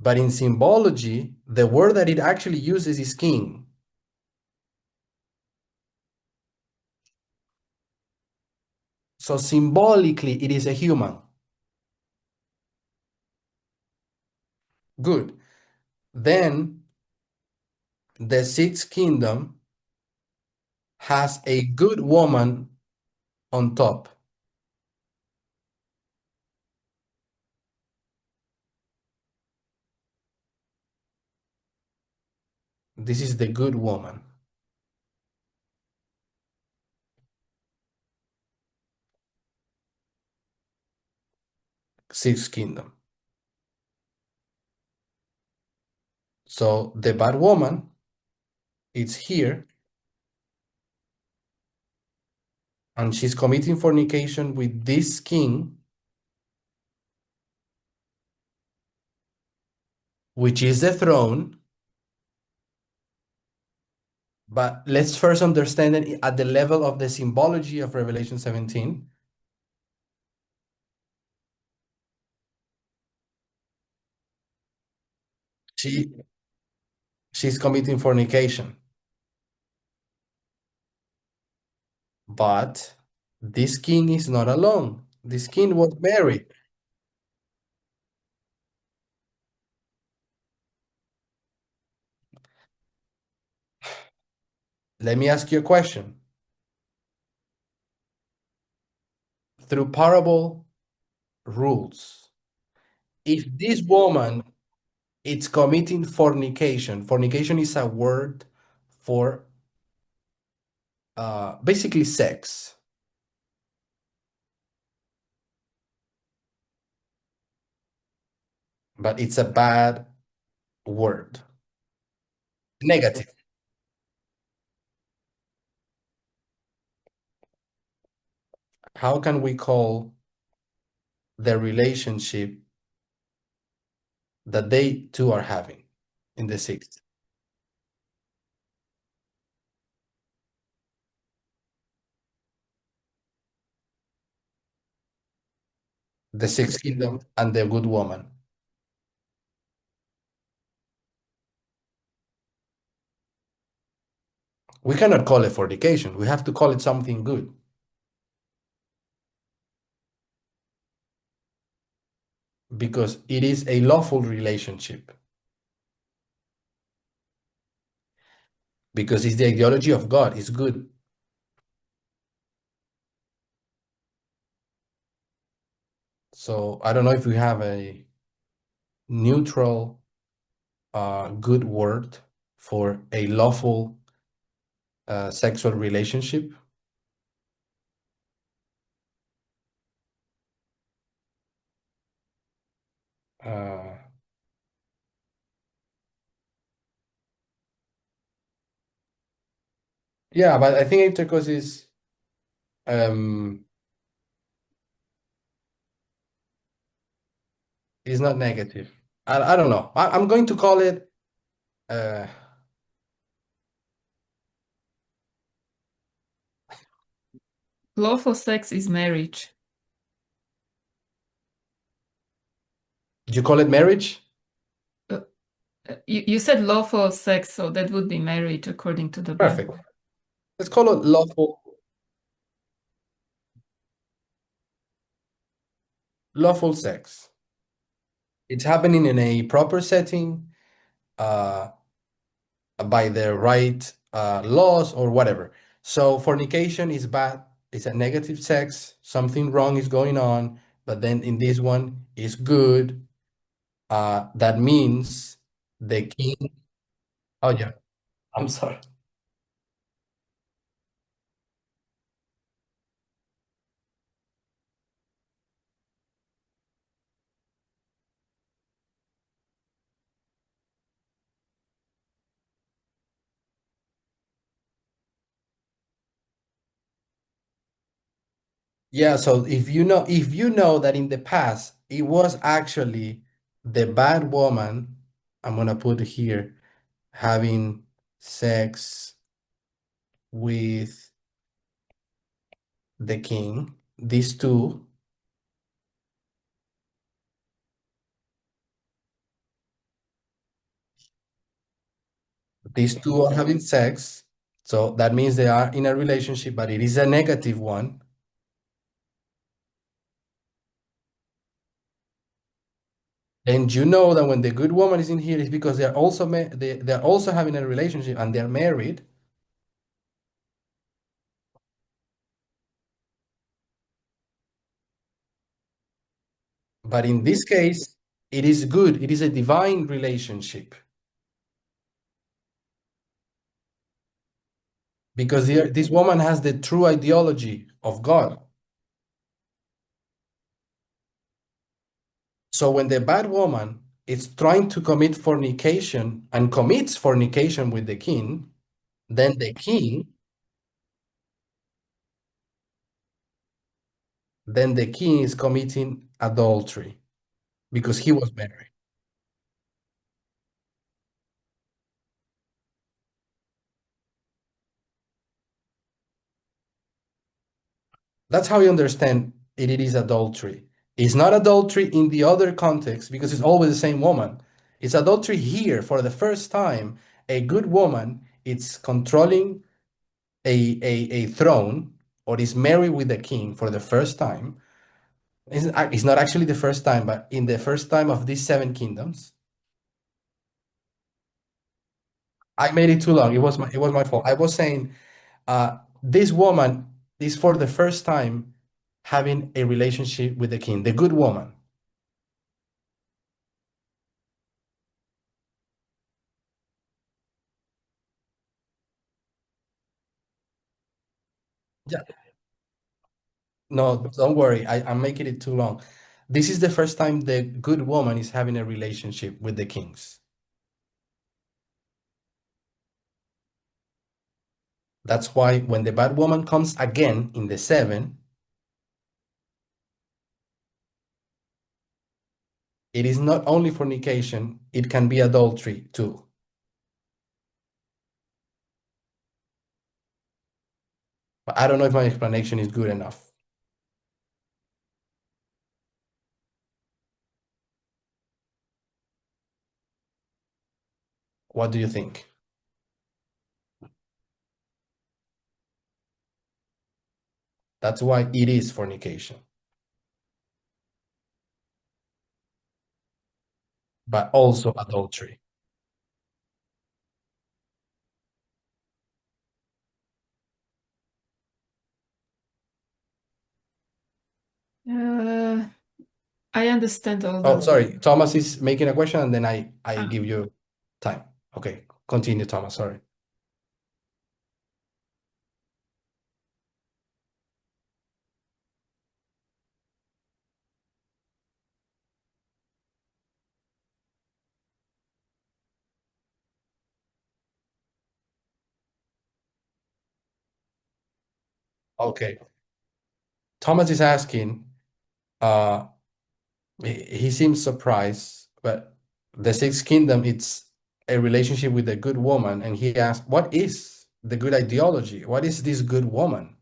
But in symbology, the word that it actually uses is king. So symbolically, it is a human. Good. Then the 6th kingdom has a good woman on top. This is the good woman. 6th kingdom. So the bad woman, it's here, and she's committing fornication with this king, which is the throne. But let's first understand it at the level of the symbology of Revelation 17. She she's committing fornication. But this king is not alone. This king was married. Let me ask you a question. Through parable rules, if this woman is committing fornication, fornication is a word for basically sex. But it's a bad word. Negative. How can we call the relationship that they two are having in the sixth? The sixth kingdom and the good woman. We cannot call it fornication. We have to call it something good. Because it is a lawful relationship. Because it's the ideology of God. It's good. So I don't know if we have a neutral, good word for a lawful sexual relationship. Yeah, but I think intercourse is not negative. I don't know. I'm going to call it Lawful sex is marriage. you call it marriage? You said lawful sex, so that would be marriage according to the Perfect. Bible. Let's call it lawful sex. It's happening in a proper setting, by the right laws or whatever. So fornication is bad. It's a negative sex. Something wrong is going on. But then in this one is good. That means the king. Oh yeah, I'm sorry. Yeah, so if you know that in the past it was actually the bad woman, I'm gonna put here, having sex with the king, these two are having sex, so that means they are in a relationship, but it is a negative one. And you know that when the good woman is in here, is because they're also they're also having a relationship and they're married. But in this case, it is good. It is a divine relationship. Because this woman has the true ideology of God. So when the bad woman is trying to commit fornication and commits fornication with the king, then the king is committing adultery because he was married. That's how you understand it is adultery. It's not adultery in the other context because it's always the same woman. It's adultery here for the first time, a good woman is controlling a throne or is married with the king for the first time. It's not actually the first time, but in the first time of these 7 kingdoms. I made it too long. It was my fault. I was saying this woman is for the first time having a relationship with the king, the good woman. Yeah. No, don't worry. I'm making it too long. This is the first time the good woman is having a relationship with the kings. That's why when the bad woman comes again in the 7, it is not only fornication, it can be adultery too. But I don't know if my explanation is good enough. What do you think? That's why it is fornication, but also adultery. I understand all Oh, the. sorry. Thomas is making a question and then I Ah. give you time. Okay, continue, Thomas. Sorry. Okay. Thomas is asking, uh, he seems surprised, but the 6th kingdom, it's a relationship with a good woman. And he asked, what is the good ideology? What is this good woman?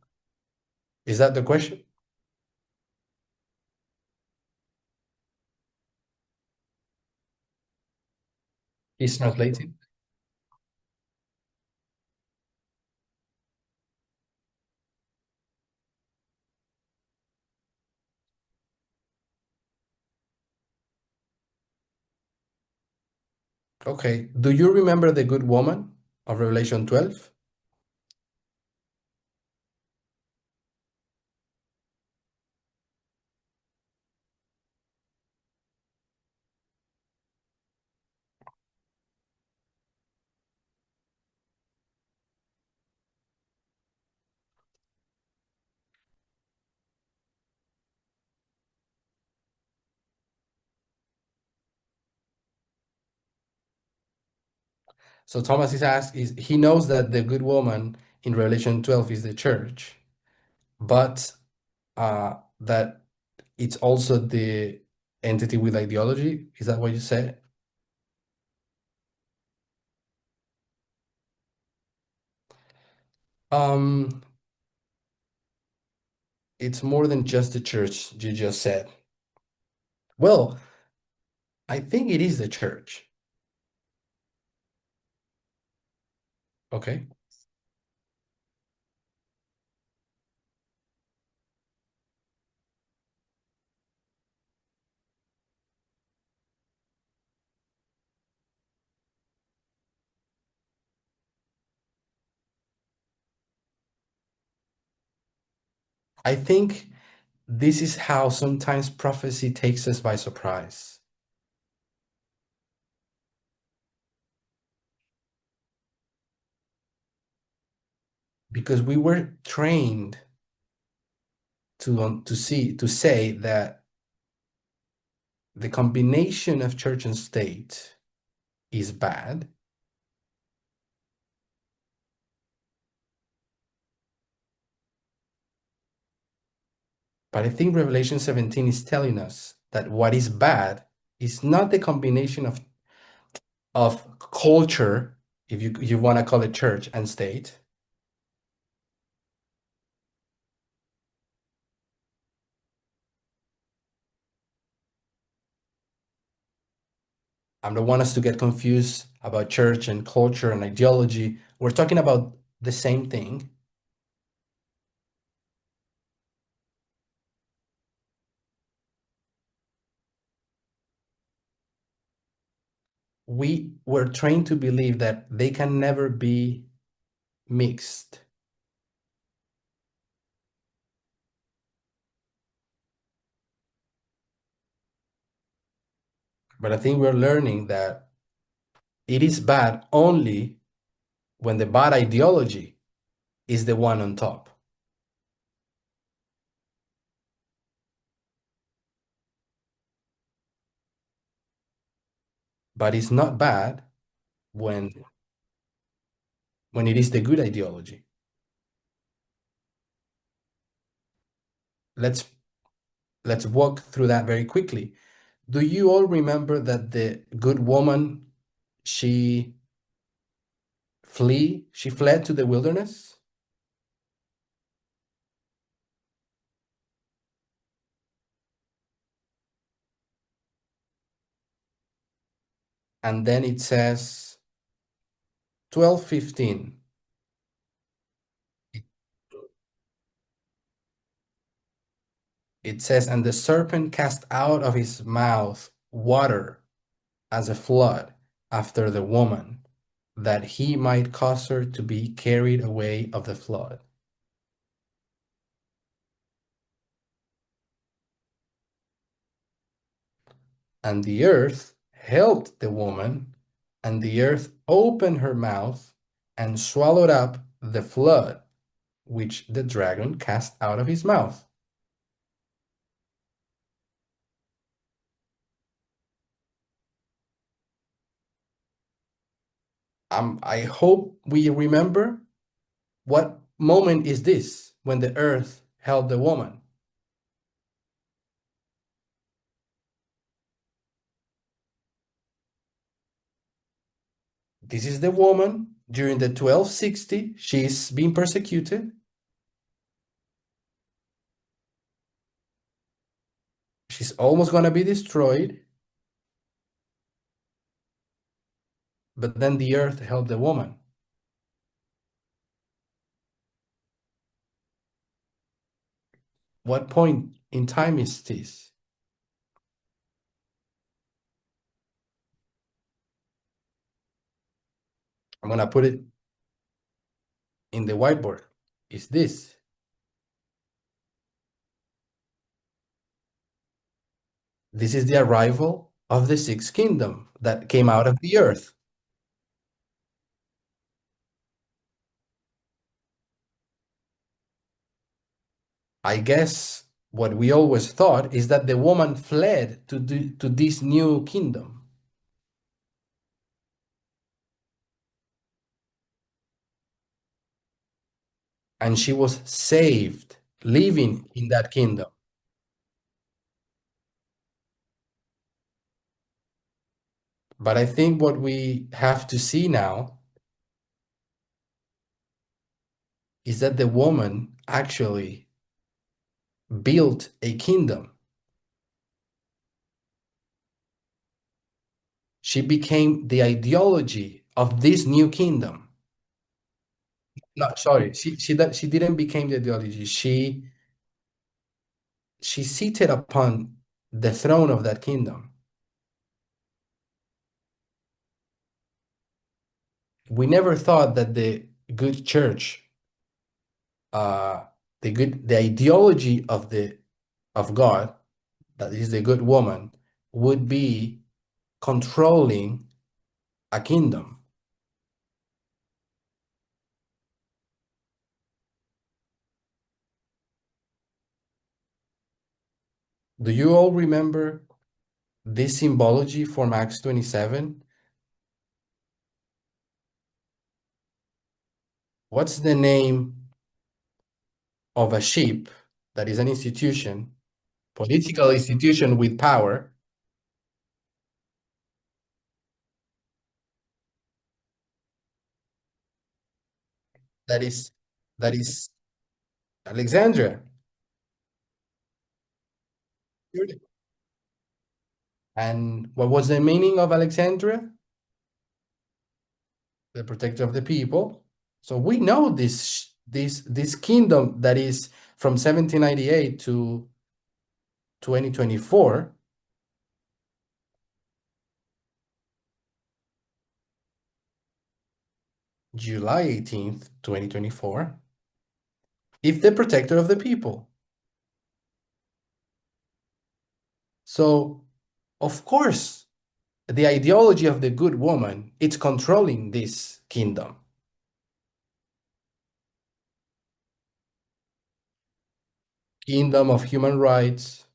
Is that the question? He's translating. Okay. Do you remember the good woman of Revelation 12? So Thomas is asked, he knows that the good woman in Revelation 12 is the church, but that it's also the entity with ideology. Is that what you said? Um, it's more than just the church, you just said. Well, I think it is the church. Okay. I think this is how sometimes prophecy takes us by surprise. Because we were trained to say that the combination of church and state is bad. But I think Revelation 17 is telling us that what is bad is not the combination of culture, if you want to call it church and state, I don't want us to get confused about church and culture and ideology. We're talking about the same thing. We were trained to believe that they can never be mixed. But I think we're learning that it is bad only when the bad ideology is the one on top. But it's not bad when it is the good ideology. Let's walk through that very quickly. Do you all remember that the good woman, she fled to the wilderness? And then it says 12:15. It says, and the serpent cast out of his mouth water as a flood after the woman, that he might cause her to be carried away of the flood. And the earth helped the woman, and the earth opened her mouth and swallowed up the flood which the dragon cast out of his mouth. I hope we remember what moment is this when the earth held the woman. This is the woman during the 1260. She's being persecuted. She's almost going to be destroyed. But then the earth held the woman. What point in time is this? I'm going to put it in the whiteboard. Is this? This is the arrival of the sixth kingdom that came out of the earth. I guess what we always thought is that the woman fled to this new kingdom. And she was saved, living in that kingdom. But I think what we have to see now is that the woman actually built a kingdom. She became the ideology of this new kingdom. No, sorry, she didn't become the ideology. She seated upon the throne of that kingdom. We never thought that the good church, the ideology of God, that is the good woman, would be controlling a kingdom. Do you all remember this symbology from Acts 27? What's the name of a ship that is an institution, political institution with power, that is Alexandria? And what was the meaning of Alexandria? The protector of the people. So we know this kingdom that is from 1798 to 2024. July 18th, 2024, is the protector of the people. So, of course, the ideology of the good woman, it's controlling this kingdom. Kingdom of human rights,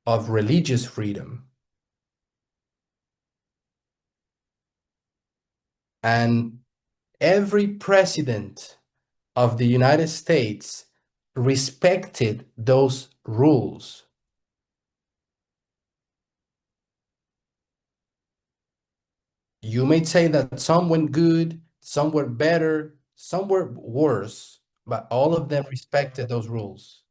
of religious freedom. And every president of the United States respected those rules. You may say that some went good, some were better, some were worse, but all of them respected those rules.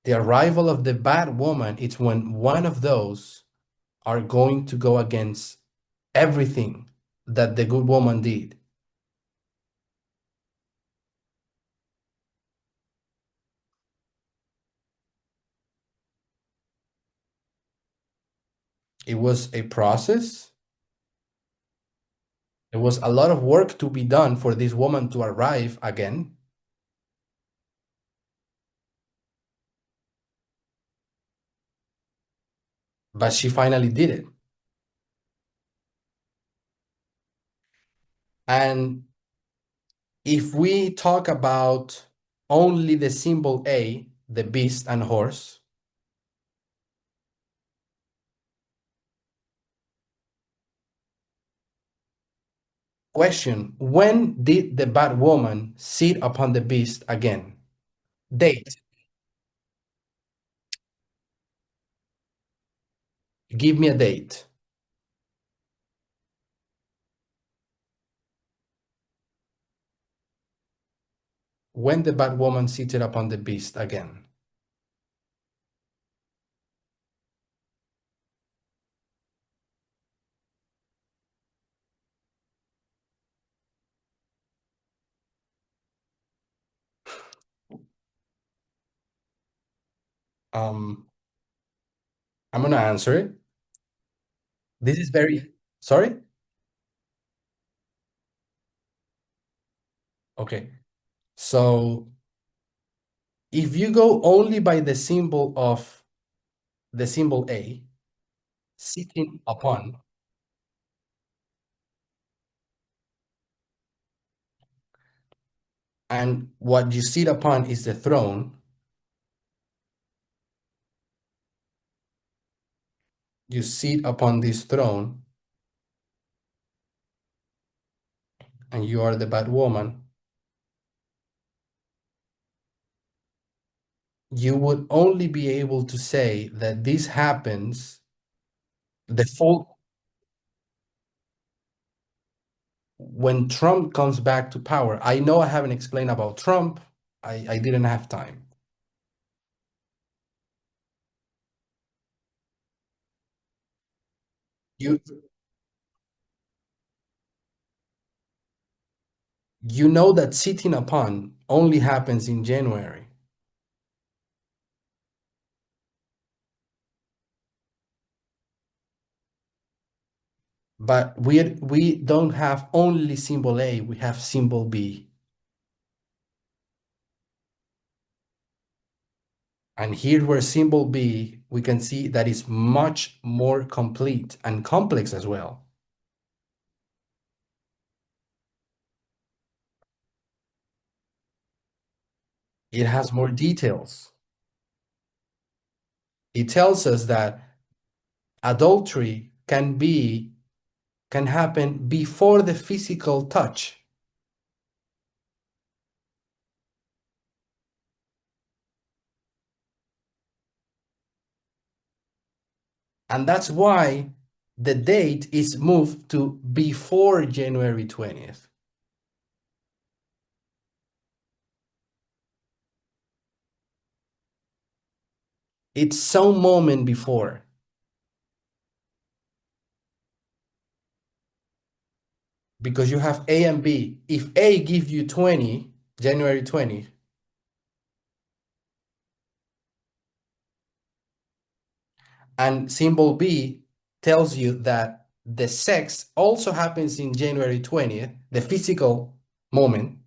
The arrival of the bad woman, it's when one of those are going to go against everything that the good woman did. It was a process. There was a lot of work to be done for this woman to arrive again. But she finally did it. And if we talk about only the symbol A, the beast and horse, question, when did the bad woman sit upon the beast again? Date. Give me a date. When the bad woman seated upon the beast again. I'm gonna answer it. This is very, sorry? Okay. So if you go only by the symbol of the symbol A, sitting upon, and what you sit upon is the throne, you sit upon this throne, and you are the bad woman, you would only be able to say that this happens the full when Trump comes back to power. I know I haven't explained about Trump. I didn't have time. You you know that sitting upon only happens in January. But we don't have only symbol A, we have symbol B. And here where symbol B, we can see that is much more complete and complex as well. It has more details. It tells us that adultery can happen before the physical touch. And that's why the date is moved to before January 20th. It's some moment before. Because you have A and B. If A gives you 20, January 20, and symbol B tells you that the sex also happens in January 20th, the physical moment,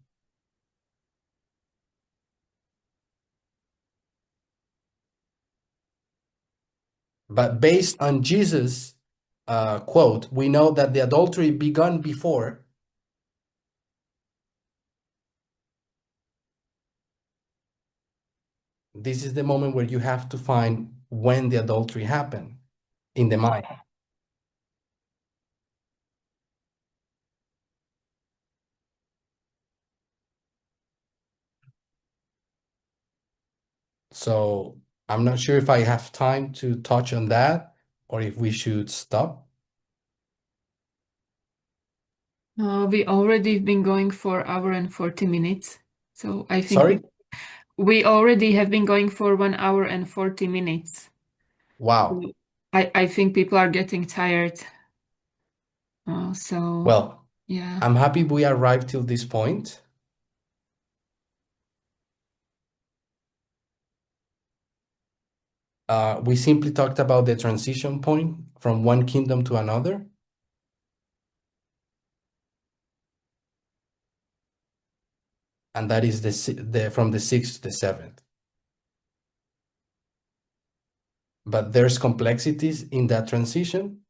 but based on Jesus' quote, we know that the adultery begun before. This is the moment where you have to find when the adultery happened in the mind. So I'm not sure if I have time to touch on that or if we should stop. We already been going for 1 hour and 40 minutes. So I think Sorry? we already have been going for 1 hour and 40 minutes. Wow. I think people are getting tired. Well, yeah. I'm happy we arrived till this point. We simply talked about the transition point from one kingdom to another. And that is from the 6th to the 7th. But there's complexities in that transition.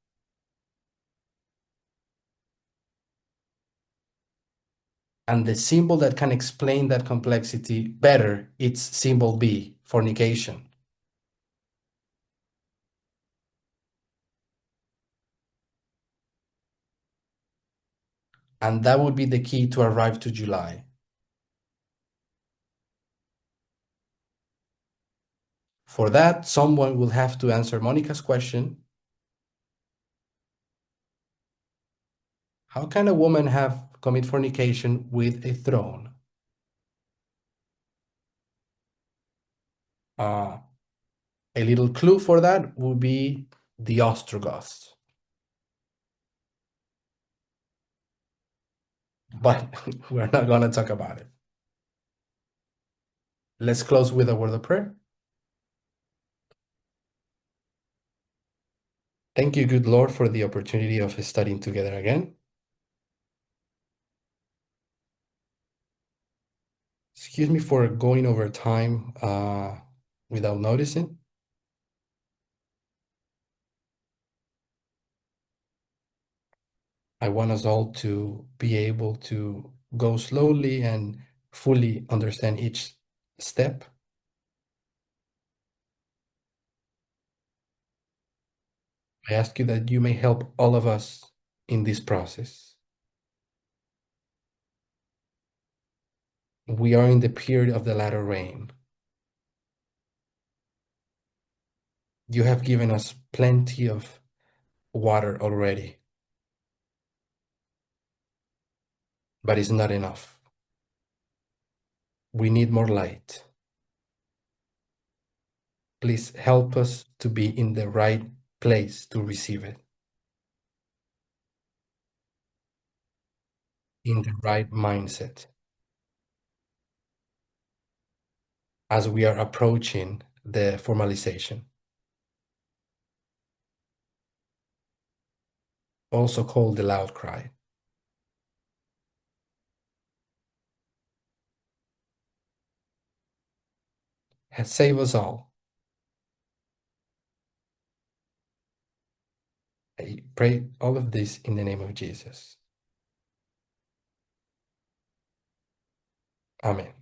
And the symbol that can explain that complexity better, it's symbol B, fornication. And that would be the key to arrive to July. For that, someone will have to answer Monica's question. How can a woman commit fornication with a throne? A little clue for that would be the Ostrogoths. But we're not going to talk about it. Let's close with a word of prayer. Thank you, good Lord, for the opportunity of studying together again. Excuse me for going over time without noticing. I want us all to be able to go slowly and fully understand each step. I ask you that you may help all of us in this process. We are in the period of the latter rain. You have given us plenty of water already, but it's not enough. We need more light. Please help us to be in the right place to receive it, in the right mindset, as we are approaching the formalization, also called the loud cry. Save us all. I pray all of this in the name of Jesus. Amen.